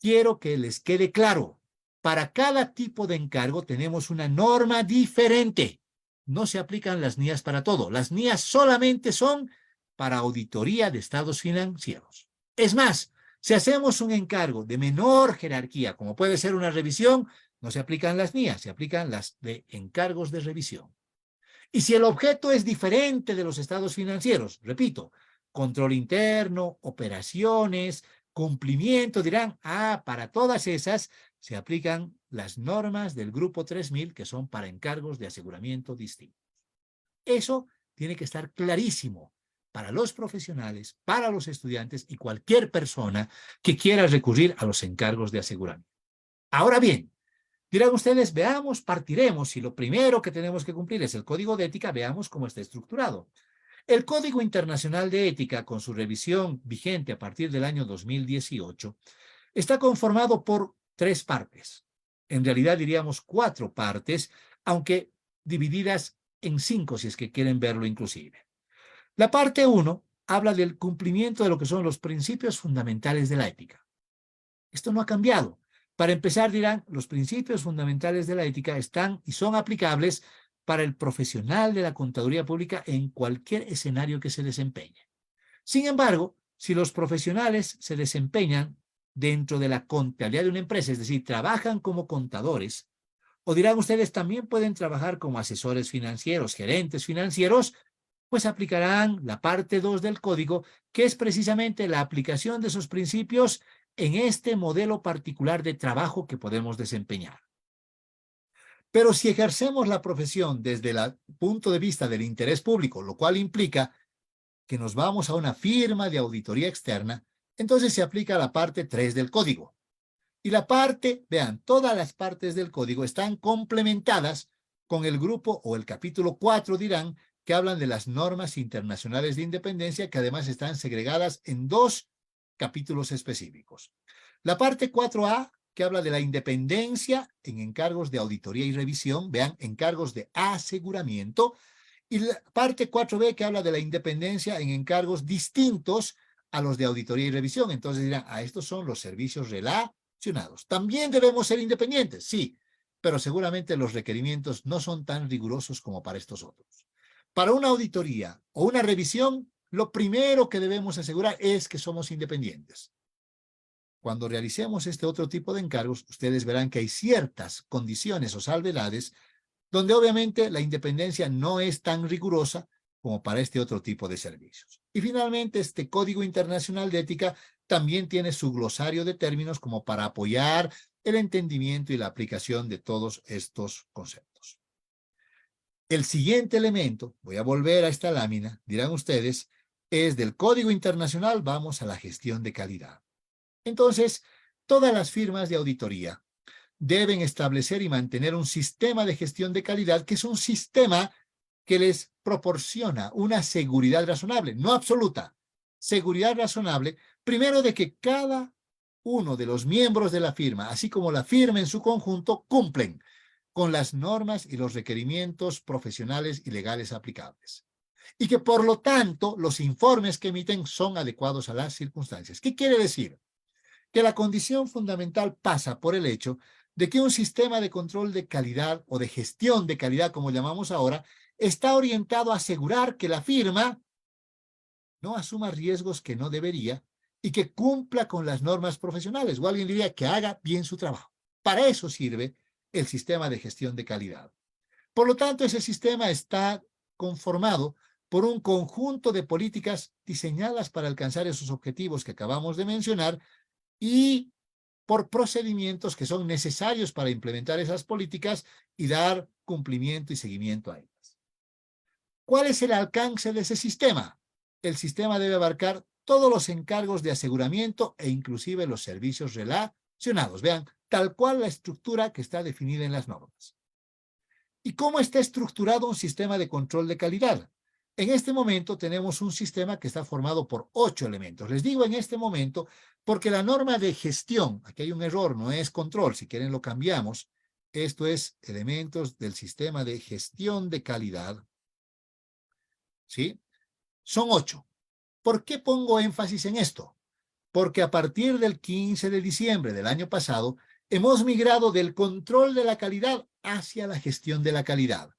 Quiero que les quede claro, para cada tipo de encargo tenemos una norma diferente. No se aplican las NIAs para todo. Las NIAs solamente son para auditoría de estados financieros. Es más, si hacemos un encargo de menor jerarquía, como puede ser una revisión, no se aplican las NIAs, se aplican las de encargos de revisión. Y si el objeto es diferente de los estados financieros, repito, control interno, operaciones, cumplimiento, dirán, para todas esas se aplican las normas del grupo 3000 que son para encargos de aseguramiento distintos. Eso tiene que estar clarísimo para los profesionales, para los estudiantes y cualquier persona que quiera recurrir a los encargos de aseguramiento. Ahora bien, dirán ustedes, veamos, partiremos, si lo primero que tenemos que cumplir es el código de ética, veamos cómo está estructurado. El Código Internacional de Ética, con su revisión vigente a partir del año 2018, está conformado por 3 partes. En realidad diríamos 4 partes, aunque divididas en 5, si es que quieren verlo inclusive. La parte 1 habla del cumplimiento de lo que son los principios fundamentales de la ética. Esto no ha cambiado. Para empezar, dirán, los principios fundamentales de la ética están y son aplicables para el profesional de la contaduría pública en cualquier escenario que se desempeñe. Sin embargo, si los profesionales se desempeñan dentro de la contabilidad de una empresa, es decir, trabajan como contadores, o dirán ustedes, también pueden trabajar como asesores financieros, gerentes financieros, pues aplicarán la parte 2 del código, que es precisamente la aplicación de esos principios en este modelo particular de trabajo que podemos desempeñar. Pero si ejercemos la profesión desde el punto de vista del interés público, lo cual implica que nos vamos a una firma de auditoría externa, entonces se aplica la parte 3 del código. Y la parte, vean, todas las partes del código están complementadas con el grupo o el capítulo 4, dirán, que hablan de las normas internacionales de independencia, que además están segregadas en 2 capítulos específicos. La parte 4A, que habla de la independencia en encargos de auditoría y revisión, vean, encargos de aseguramiento, y la parte 4B, que habla de la independencia en encargos distintos a los de auditoría y revisión. Entonces dirán, estos son los servicios relacionados. También debemos ser independientes, sí, pero seguramente los requerimientos no son tan rigurosos como para estos otros. Para una auditoría o una revisión, lo primero que debemos asegurar es que somos independientes. Cuando realicemos este otro tipo de encargos, ustedes verán que hay ciertas condiciones o salvedades donde obviamente la independencia no es tan rigurosa como para este otro tipo de servicios. Y finalmente, este Código Internacional de Ética también tiene su glosario de términos como para apoyar el entendimiento y la aplicación de todos estos conceptos. El siguiente elemento, voy a volver a esta lámina, dirán ustedes, es del Código Internacional, vamos a la gestión de calidad. Entonces, todas las firmas de auditoría deben establecer y mantener un sistema de gestión de calidad, que es un sistema que les proporciona una seguridad razonable, no absoluta, seguridad razonable, primero de que cada uno de los miembros de la firma, así como la firma en su conjunto, cumplen con las normas y los requerimientos profesionales y legales aplicables. Y que por lo tanto los informes que emiten son adecuados a las circunstancias. ¿Qué quiere decir? Que la condición fundamental pasa por el hecho de que un sistema de control de calidad o de gestión de calidad, como llamamos ahora, está orientado a asegurar que la firma no asuma riesgos que no debería y que cumpla con las normas profesionales, o alguien diría que haga bien su trabajo. Para eso sirve el sistema de gestión de calidad. Por lo tanto, ese sistema está conformado por un conjunto de políticas diseñadas para alcanzar esos objetivos que acabamos de mencionar y por procedimientos que son necesarios para implementar esas políticas y dar cumplimiento y seguimiento a ellas. ¿Cuál es el alcance de ese sistema? El sistema debe abarcar todos los encargos de aseguramiento e inclusive los servicios relacionados. Vean, tal cual la estructura que está definida en las normas. ¿Y cómo está estructurado un sistema de control de calidad? En este momento tenemos un sistema que está formado por 8 elementos. Les digo en este momento porque la norma de gestión, aquí hay un error, no es control, si quieren lo cambiamos. Esto es elementos del sistema de gestión de calidad. ¿sí? Son 8. ¿Por qué pongo énfasis en esto? Porque a partir del 15 de diciembre del año pasado, hemos migrado del control de la calidad hacia la gestión de la calidad.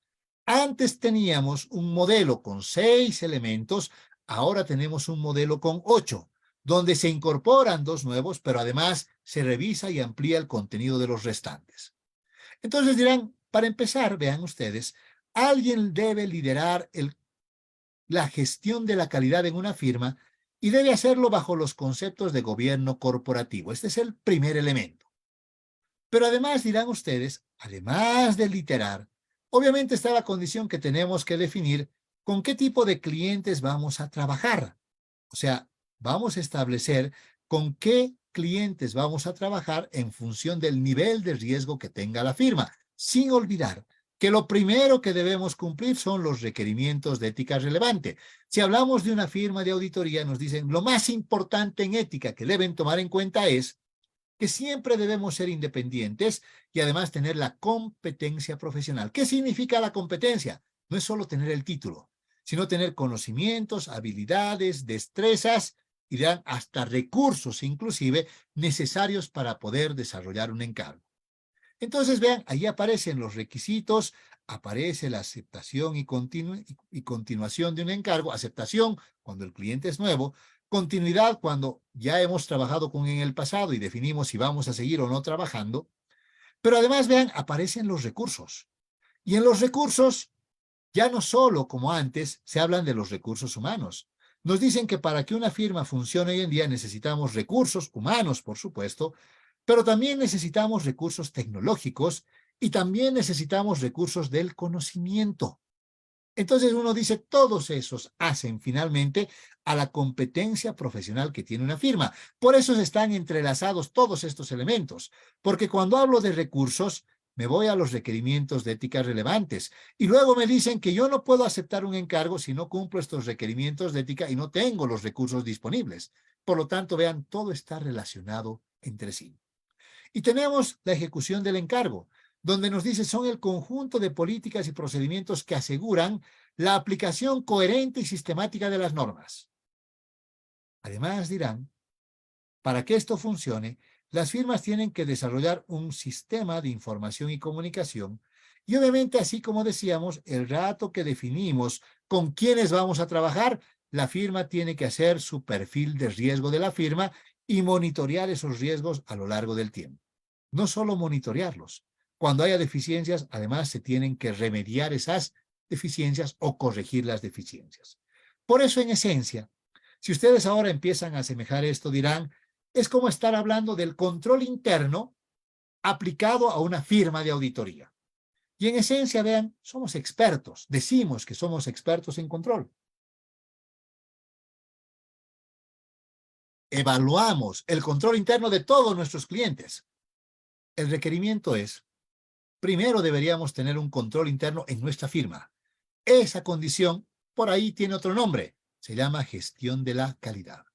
Antes teníamos un modelo con 6 elementos, ahora tenemos un modelo con 8, donde se incorporan 2 nuevos, pero además se revisa y amplía el contenido de los restantes. Entonces dirán, para empezar, vean ustedes, alguien debe liderar la gestión de la calidad en una firma y debe hacerlo bajo los conceptos de gobierno corporativo. Este es el primer elemento. Pero además dirán ustedes, además de literar, obviamente está la condición que tenemos que definir con qué tipo de clientes vamos a trabajar. O sea, vamos a establecer con qué clientes vamos a trabajar en función del nivel de riesgo que tenga la firma, sin olvidar que lo primero que debemos cumplir son los requerimientos de ética relevante. Si hablamos de una firma de auditoría, nos dicen lo más importante en ética que deben tomar en cuenta es que siempre debemos ser independientes y además tener la competencia profesional. ¿Qué significa la competencia? No es solo tener el título, sino tener conocimientos, habilidades, destrezas y hasta recursos inclusive necesarios para poder desarrollar un encargo. Entonces, vean, ahí aparecen los requisitos, aparece la aceptación y continuación de un encargo, aceptación cuando el cliente es nuevo, continuidad cuando ya hemos trabajado con en el pasado y definimos si vamos a seguir o no trabajando, pero además, vean, aparecen los recursos. Y en los recursos, ya no solo como antes, se hablan de los recursos humanos. Nos dicen que para que una firma funcione hoy en día necesitamos recursos humanos, por supuesto, pero también necesitamos recursos tecnológicos y también necesitamos recursos del conocimiento. Entonces uno dice, todos esos hacen finalmente a la competencia profesional que tiene una firma. Por eso están entrelazados todos estos elementos, porque cuando hablo de recursos, me voy a los requerimientos de ética relevantes y luego me dicen que yo no puedo aceptar un encargo si no cumplo estos requerimientos de ética y no tengo los recursos disponibles. Por lo tanto, vean, todo está relacionado entre sí. Y tenemos la ejecución del encargo, donde nos dice son el conjunto de políticas y procedimientos que aseguran la aplicación coherente y sistemática de las normas. Además dirán, para que esto funcione, las firmas tienen que desarrollar un sistema de información y comunicación y obviamente, así como decíamos, el rato que definimos con quiénes vamos a trabajar, la firma tiene que hacer su perfil de riesgo de la firma y monitorear esos riesgos a lo largo del tiempo. No solo monitorearlos. Cuando haya deficiencias, además se tienen que remediar esas deficiencias o corregir las deficiencias. Por eso, en esencia, si ustedes ahora empiezan a asemejar esto, dirán, es como estar hablando del control interno aplicado a una firma de auditoría. Y en esencia, vean, somos expertos, decimos que somos expertos en control. Evaluamos el control interno de todos nuestros clientes. El requerimiento es, primero deberíamos tener un control interno en nuestra firma. Esa condición, por ahí tiene otro nombre, se llama gestión de la calidad.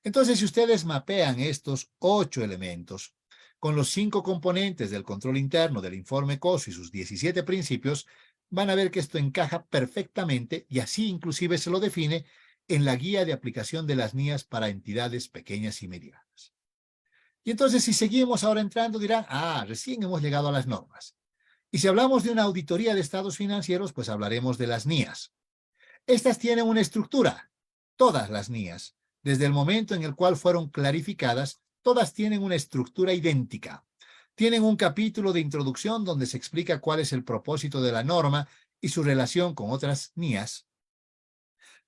Entonces, si ustedes mapean estos 8 elementos con los 5 componentes del control interno del informe COSO y sus 17 principios, van a ver que esto encaja perfectamente y así inclusive se lo define en la guía de aplicación de las NIAs para entidades pequeñas y medianas. Y entonces, si seguimos ahora entrando, dirán, recién hemos llegado a las normas. Y si hablamos de una auditoría de estados financieros, pues hablaremos de las NIAs. Estas tienen una estructura, todas las NIAs, desde el momento en el cual fueron clarificadas, todas tienen una estructura idéntica. Tienen un capítulo de introducción donde se explica cuál es el propósito de la norma y su relación con otras NIAs.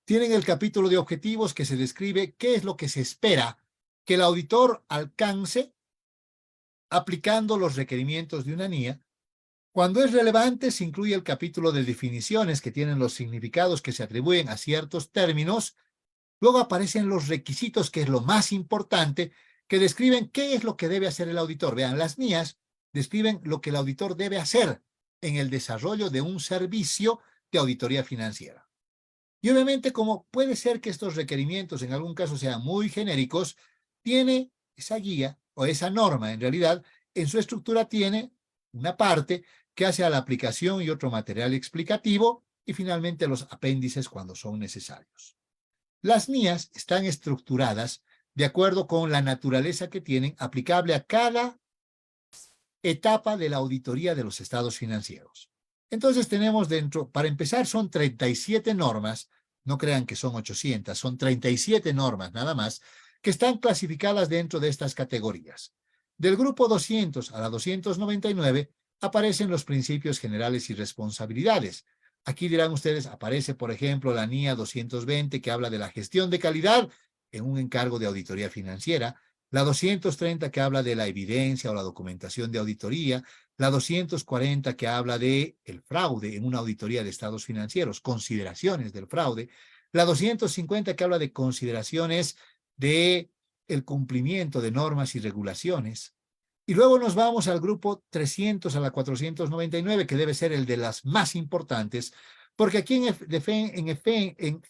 Tienen el capítulo de objetivos que se describe qué es lo que se espera que el auditor alcance aplicando los requerimientos de una NIA. Cuando es relevante, se incluye el capítulo de definiciones que tienen los significados que se atribuyen a ciertos términos. Luego aparecen los requisitos, que es lo más importante, que describen qué es lo que debe hacer el auditor. Vean, las NIAs describen lo que el auditor debe hacer en el desarrollo de un servicio de auditoría financiera. Y obviamente, como puede ser que estos requerimientos en algún caso sean muy genéricos, tiene esa guía o esa norma, en realidad, en su estructura tiene una parte que hace a la aplicación y otro material explicativo y finalmente los apéndices cuando son necesarios. Las NIAs están estructuradas de acuerdo con la naturaleza que tienen, aplicable a cada etapa de la auditoría de los estados financieros. Entonces tenemos dentro, para empezar, son 37 normas, no crean que son 800, son 37 normas nada más, que están clasificadas dentro de estas categorías. Del grupo 200 a la 299 aparecen los principios generales y responsabilidades. Aquí dirán ustedes, aparece, por ejemplo, la NIA 220, que habla de la gestión de calidad en un encargo de auditoría financiera, la 230 que habla de la evidencia o la documentación de auditoría, la 240 que habla de el fraude en una auditoría de estados financieros, consideraciones del fraude, la 250 que habla de consideraciones de el cumplimiento de normas y regulaciones. Y luego nos vamos al grupo 300 a la 499, que debe ser el de las más importantes, porque aquí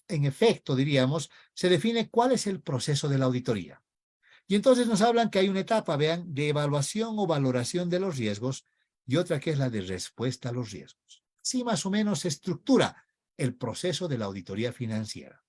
en efecto, diríamos, se define cuál es el proceso de la auditoría. Y entonces nos hablan que hay una etapa, vean, de evaluación o valoración de los riesgos y otra que es la de respuesta a los riesgos. Así más o menos se estructura el proceso de la auditoría financiera.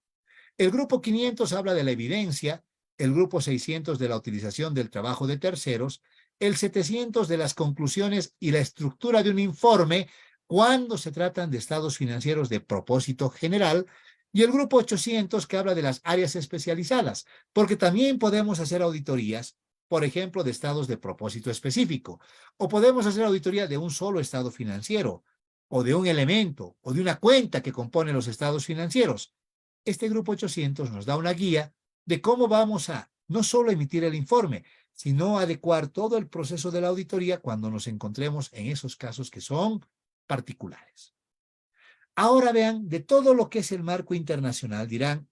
El grupo 500 habla de la evidencia, el grupo 600 de la utilización del trabajo de terceros, el 700 de las conclusiones y la estructura de un informe cuando se tratan de estados financieros de propósito general, y el grupo 800 que habla de las áreas especializadas, porque también podemos hacer auditorías, por ejemplo, de estados de propósito específico, o podemos hacer auditoría de un solo estado financiero, o de un elemento, o de una cuenta que compone los estados financieros. Este grupo 800 nos da una guía de cómo vamos a no solo emitir el informe, sino adecuar todo el proceso de la auditoría cuando nos encontremos en esos casos que son particulares. Ahora vean, de todo lo que es el marco internacional, dirán,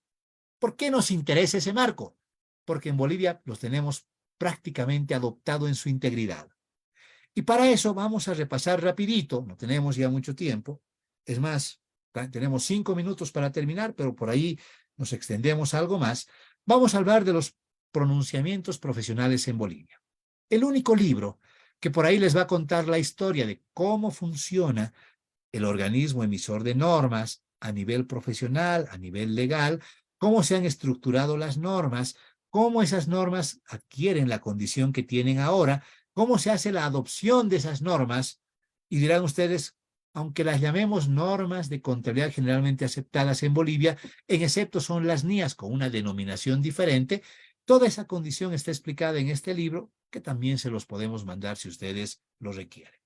¿por qué nos interesa ese marco? Porque en Bolivia los tenemos prácticamente adoptado en su integridad. Y para eso vamos a repasar rapidito, no tenemos ya mucho tiempo, es más, tenemos 5 minutos para terminar, pero por ahí nos extendemos algo más. Vamos a hablar de los pronunciamientos profesionales en Bolivia. El único libro que por ahí les va a contar la historia de cómo funciona el organismo emisor de normas a nivel profesional, a nivel legal, cómo se han estructurado las normas, cómo esas normas adquieren la condición que tienen ahora, cómo se hace la adopción de esas normas, y dirán ustedes, aunque las llamemos normas de contabilidad generalmente aceptadas en Bolivia, en excepto son las NIAs con una denominación diferente, toda esa condición está explicada en este libro, que también se los podemos mandar si ustedes lo requieren.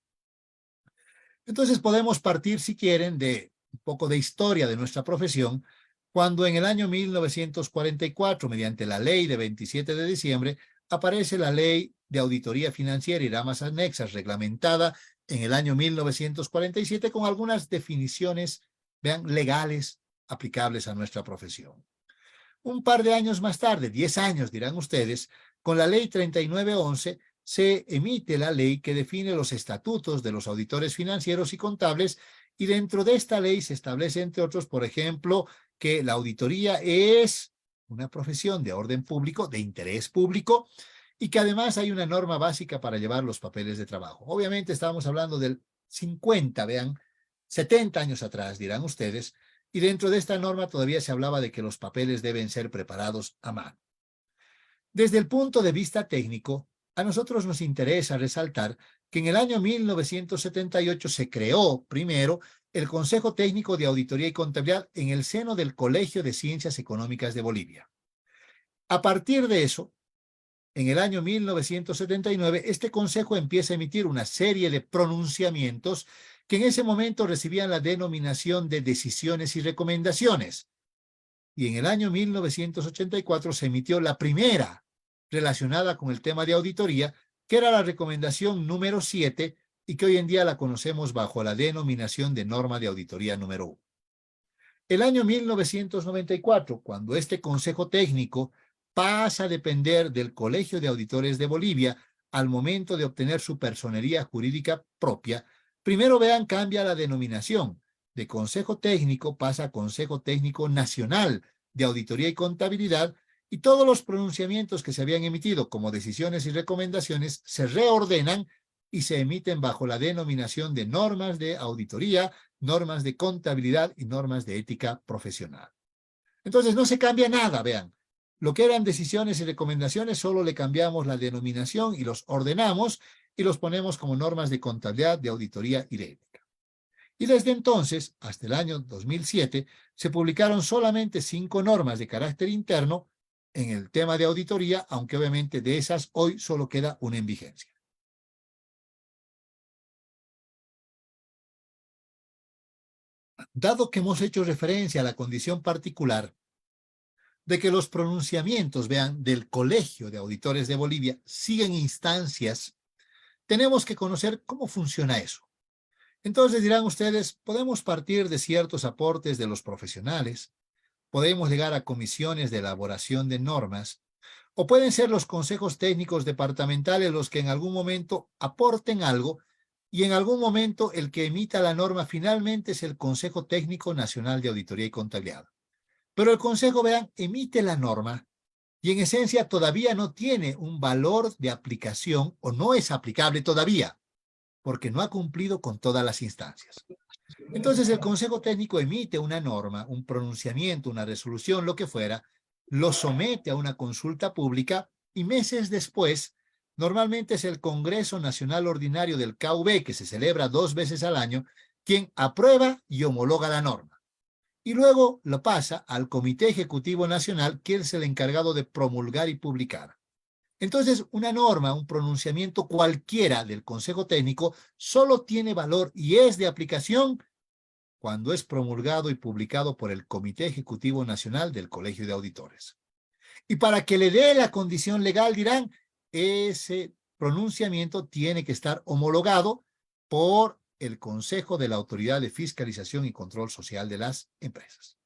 Entonces podemos partir, si quieren, de un poco de historia de nuestra profesión, cuando en el año 1944, mediante la ley de 27 de diciembre, aparece la ley de auditoría financiera y ramas anexas, reglamentada en el año 1947 con algunas definiciones, vean, legales aplicables a nuestra profesión. Un par de años más tarde, 10 años dirán ustedes, con la ley 3911, se emite la ley que define los estatutos de los auditores financieros y contables, y dentro de esta ley se establece, entre otros, por ejemplo, que la auditoría es una profesión de orden público, de interés público, y que además hay una norma básica para llevar los papeles de trabajo. Obviamente estamos hablando del 50, vean, 70 años atrás, dirán ustedes, y dentro de esta norma todavía se hablaba de que los papeles deben ser preparados a mano. Desde el punto de vista técnico, a nosotros nos interesa resaltar que en el año 1978 se creó primero el Consejo Técnico de Auditoría y Contabilidad en el seno del Colegio de Ciencias Económicas de Bolivia. A partir de eso, en el año 1979, este consejo empieza a emitir una serie de pronunciamientos que en ese momento recibían la denominación de decisiones y recomendaciones. Y en el año 1984 se emitió la primera relacionada con el tema de auditoría, que era la recomendación número 7 y que hoy en día la conocemos bajo la denominación de norma de auditoría número 1. El año 1994, cuando este Consejo Técnico pasa a depender del Colegio de Auditores de Bolivia al momento de obtener su personería jurídica propia, primero vean, cambia la denominación. De Consejo Técnico pasa a Consejo Técnico Nacional de Auditoría y Contabilidad, y todos los pronunciamientos que se habían emitido como decisiones y recomendaciones se reordenan y se emiten bajo la denominación de normas de auditoría, normas de contabilidad y normas de ética profesional. Entonces no se cambia nada, vean. Lo que eran decisiones y recomendaciones, solo le cambiamos la denominación y los ordenamos y los ponemos como normas de contabilidad, de auditoría y de ética. Y desde entonces, hasta el año 2007, se publicaron solamente 5 normas de carácter interno en el tema de auditoría, aunque obviamente de esas hoy solo queda una en vigencia. Dado que hemos hecho referencia a la condición particular de que los pronunciamientos, vean, del Colegio de Auditores de Bolivia siguen instancias, tenemos que conocer cómo funciona eso. Entonces dirán ustedes, podemos partir de ciertos aportes de los profesionales, podemos llegar a comisiones de elaboración de normas, o pueden ser los consejos técnicos departamentales los que en algún momento aporten algo, y en algún momento el que emita la norma finalmente es el Consejo Técnico Nacional de Auditoría y Contabilidad. Pero el Consejo, vean, emite la norma y en esencia todavía no tiene un valor de aplicación o no es aplicable todavía, porque no ha cumplido con todas las instancias. Entonces el Consejo Técnico emite una norma, un pronunciamiento, una resolución, lo que fuera, lo somete a una consulta pública y meses después, normalmente es el Congreso Nacional Ordinario del KV, que se celebra 2 veces al año, quien aprueba y homologa la norma. Y luego lo pasa al Comité Ejecutivo Nacional, que es el encargado de promulgar y publicar. Entonces, una norma, un pronunciamiento cualquiera del Consejo Técnico solo tiene valor y es de aplicación cuando es promulgado y publicado por el Comité Ejecutivo Nacional del Colegio de Auditores. Y para que le dé la condición legal, dirán, ese pronunciamiento tiene que estar homologado por el Consejo de la Autoridad de Fiscalización y Control Social de las Empresas.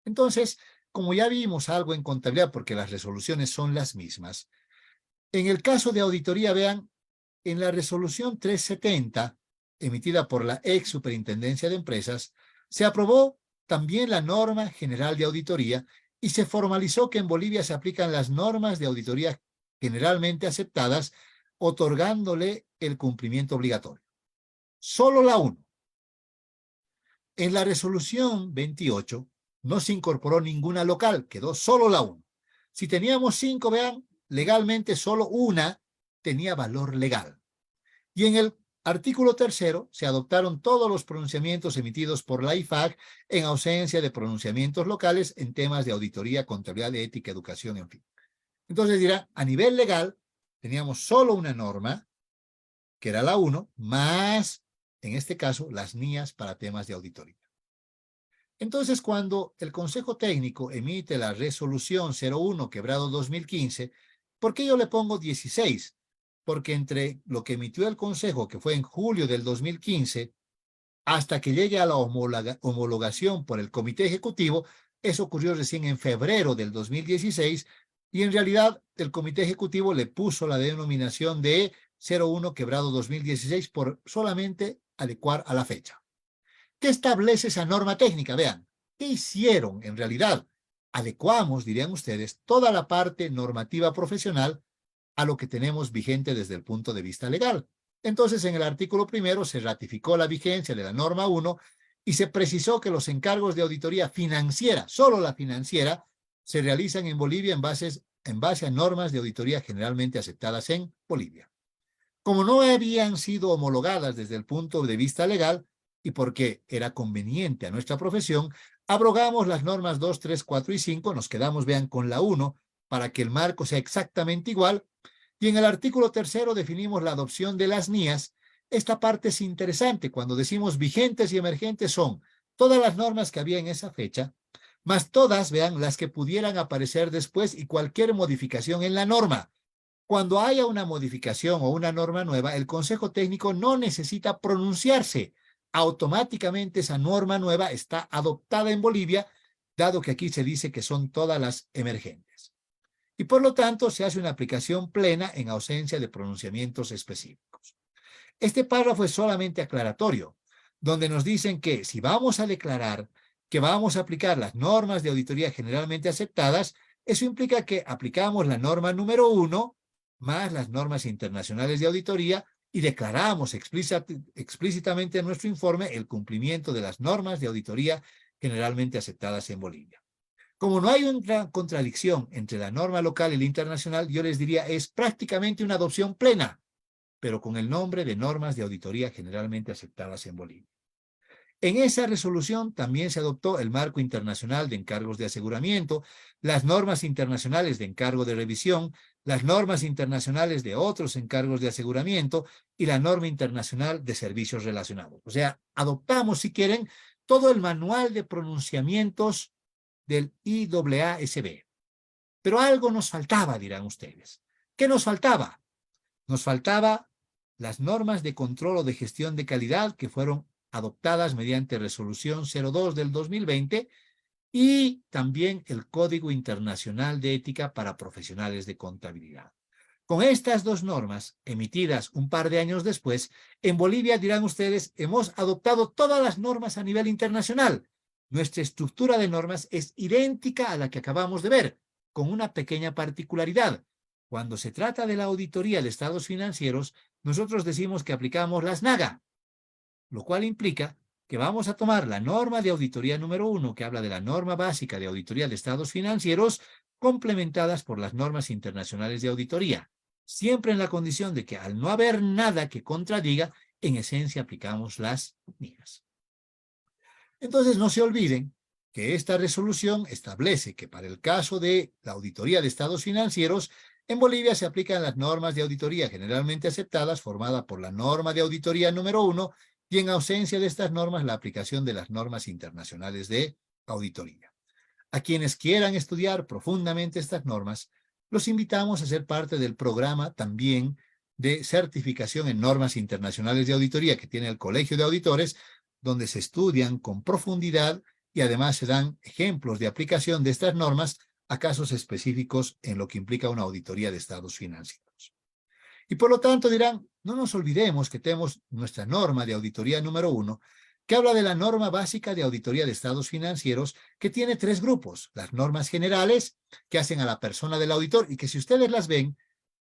Entonces, como ya vimos algo en contabilidad, porque las resoluciones son las mismas, en el caso de auditoría, vean, en la resolución 370, emitida por la ex Superintendencia de Empresas, se aprobó también la norma general de auditoría y se formalizó que en Bolivia se aplican las normas de auditoría generalmente aceptadas, otorgándole el cumplimiento obligatorio. Solo la 1. En la resolución 28 no se incorporó ninguna local, quedó solo la 1. Si teníamos 5, vean, legalmente solo una tenía valor legal. Y en el artículo 3 se adoptaron todos los pronunciamientos emitidos por la IFAC en ausencia de pronunciamientos locales en temas de auditoría, contabilidad, ética, educación, en fin. Entonces dirá, a nivel legal, teníamos solo una norma, que era la 1, más, en este caso, las NIAs para temas de auditoría. Entonces, cuando el Consejo Técnico emite la resolución 01/2015, ¿por qué yo le pongo 16? Porque entre lo que emitió el Consejo, que fue en julio del 2015, hasta que llegue a la homologación por el Comité Ejecutivo, eso ocurrió recién en febrero del 2016, y en realidad el Comité Ejecutivo le puso la denominación de 01/2016 por solamente adecuar a la fecha. ¿Qué establece esa norma técnica? Vean, ¿qué hicieron en realidad? Adecuamos, dirían ustedes, toda la parte normativa profesional a lo que tenemos vigente desde el punto de vista legal. Entonces, en el artículo 1 se ratificó la vigencia de la norma 1 y se precisó que los encargos de auditoría financiera, solo la financiera, se realizan en Bolivia en base a normas de auditoría generalmente aceptadas en Bolivia. Como no habían sido homologadas desde el punto de vista legal y porque era conveniente a nuestra profesión, abrogamos las normas 2, 3, 4 y 5, nos quedamos, vean, con la 1 para que el marco sea exactamente igual. Y en el artículo 3 definimos la adopción de las NIAs. Esta parte es interesante. Cuando decimos vigentes y emergentes son todas las normas que había en esa fecha, más todas, vean, las que pudieran aparecer después y cualquier modificación en la norma. Cuando haya una modificación o una norma nueva, el Consejo Técnico no necesita pronunciarse. Automáticamente esa norma nueva está adoptada en Bolivia, dado que aquí se dice que son todas las emergentes. Y por lo tanto se hace una aplicación plena en ausencia de pronunciamientos específicos. Este párrafo es solamente aclaratorio, donde nos dicen que si vamos a declarar que vamos a aplicar las normas de auditoría generalmente aceptadas, eso implica que aplicamos la norma número 1 más las normas internacionales de auditoría y declaramos explícitamente en nuestro informe el cumplimiento de las normas de auditoría generalmente aceptadas en Bolivia. Como no hay una contradicción entre la norma local y la internacional, yo les diría es prácticamente una adopción plena, pero con el nombre de normas de auditoría generalmente aceptadas en Bolivia. En esa resolución también se adoptó el marco internacional de encargos de aseguramiento, las normas internacionales de encargo de revisión, las normas internacionales de otros encargos de aseguramiento y la norma internacional de servicios relacionados. O sea, adoptamos, si quieren, todo el manual de pronunciamientos del IAASB. Pero algo nos faltaba, dirán ustedes. ¿Qué nos faltaba? Nos faltaba las normas de control o de gestión de calidad que fueron adoptadas mediante resolución 02 del 2020 y también el Código Internacional de Ética para Profesionales de Contabilidad. Con estas dos normas, emitidas un par de años después, en Bolivia, dirán ustedes, hemos adoptado todas las normas a nivel internacional. Nuestra estructura de normas es idéntica a la que acabamos de ver, con una pequeña particularidad. Cuando se trata de la auditoría de estados financieros, nosotros decimos que aplicamos las NAGA, lo cual implica que vamos a tomar la norma de auditoría número 1, que habla de la norma básica de auditoría de estados financieros, complementadas por las normas internacionales de auditoría, siempre en la condición de que al no haber nada que contradiga, en esencia aplicamos las mías. Entonces no se olviden que esta resolución establece que para el caso de la auditoría de estados financieros, en Bolivia se aplican las normas de auditoría generalmente aceptadas, formada por la norma de auditoría número 1, y en ausencia de estas normas, la aplicación de las normas internacionales de auditoría. A quienes quieran estudiar profundamente estas normas, los invitamos a ser parte del programa también de certificación en normas internacionales de auditoría que tiene el Colegio de Auditores, donde se estudian con profundidad y además se dan ejemplos de aplicación de estas normas a casos específicos en lo que implica una auditoría de estados financieros. Y por lo tanto dirán, no nos olvidemos que tenemos nuestra norma de auditoría número 1, que habla de la norma básica de auditoría de estados financieros, que tiene 3 grupos. Las normas generales, que hacen a la persona del auditor, y que si ustedes las ven,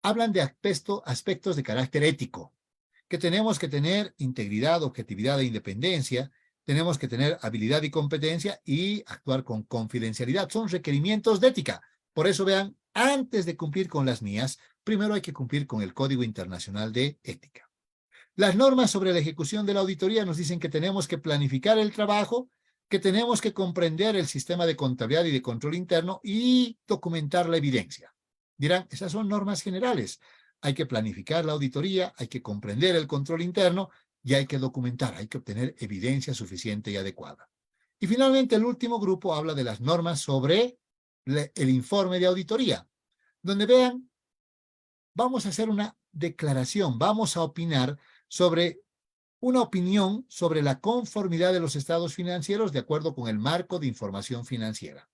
hablan de aspectos de carácter ético, que tenemos que tener integridad, objetividad e independencia, tenemos que tener habilidad y competencia y actuar con confidencialidad. Son requerimientos de ética. Por eso vean, antes de cumplir con las mías, primero hay que cumplir con el Código Internacional de Ética. Las normas sobre la ejecución de la auditoría nos dicen que tenemos que planificar el trabajo, que tenemos que comprender el sistema de contabilidad y de control interno y documentar la evidencia. Dirán, esas son normas generales. Hay que planificar la auditoría, hay que comprender el control interno y hay que documentar, hay que obtener evidencia suficiente y adecuada. Y finalmente, el último grupo habla de las normas sobre el informe de auditoría, donde vean, vamos a hacer una declaración, vamos a opinar sobre una opinión sobre la conformidad de los estados financieros de acuerdo con el marco de información financiera.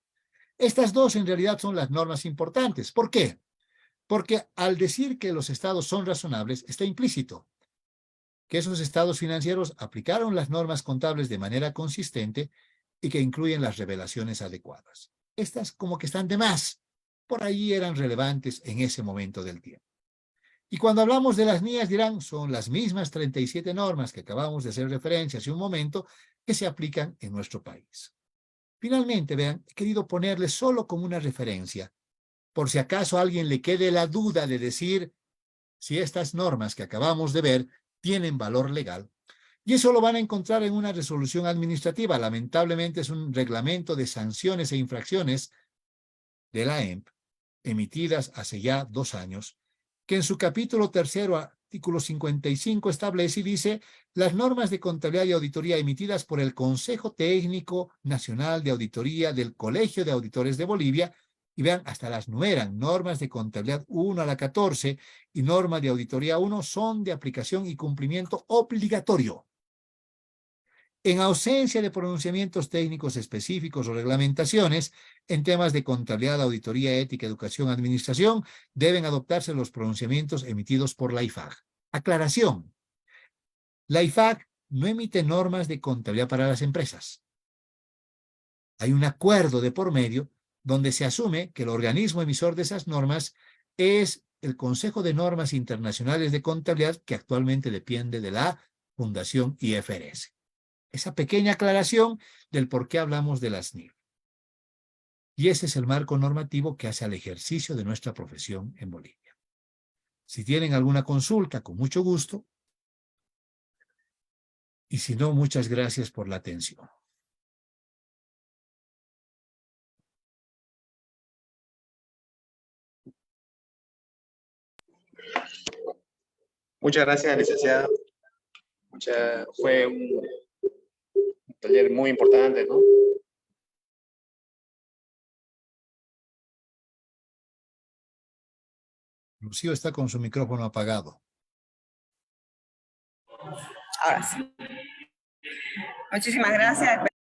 Estas dos en realidad son las normas importantes. ¿Por qué? Porque al decir que los estados son razonables, está implícito que esos estados financieros aplicaron las normas contables de manera consistente y que incluyen las revelaciones adecuadas. Estas como que están de más, por ahí eran relevantes en ese momento del tiempo. Y cuando hablamos de las mías dirán, son las mismas 37 normas que acabamos de hacer referencia hace un momento que se aplican en nuestro país. Finalmente, vean, he querido ponerles solo como una referencia, por si acaso a alguien le quede la duda de decir si estas normas que acabamos de ver tienen valor legal. Y eso lo van a encontrar en una resolución administrativa. Lamentablemente es un reglamento de sanciones e infracciones de la EMP, emitidas hace ya 2 años, que en su capítulo 3, artículo 55, establece y dice, las normas de contabilidad y auditoría emitidas por el Consejo Técnico Nacional de Auditoría del Colegio de Auditores de Bolivia, y vean, hasta las numeran, normas de contabilidad 1 a la 14 y norma de auditoría 1 son de aplicación y cumplimiento obligatorio. En ausencia de pronunciamientos técnicos específicos o reglamentaciones en temas de contabilidad, auditoría, ética, educación, administración, deben adoptarse los pronunciamientos emitidos por la IFAG. Aclaración. La IFAG no emite normas de contabilidad para las empresas. Hay un acuerdo de por medio donde se asume que el organismo emisor de esas normas es el Consejo de Normas Internacionales de Contabilidad, que actualmente depende de la Fundación IFRS. Esa pequeña aclaración del por qué hablamos de las NIF. Y ese es el marco normativo que hace al ejercicio de nuestra profesión en Bolivia. Si tienen alguna consulta, con mucho gusto. Y si no, muchas gracias por la atención. Muchas gracias, licenciado. Fue un taller muy importante, ¿no? Rocío está con su micrófono apagado. Ahora sí. Muchísimas gracias.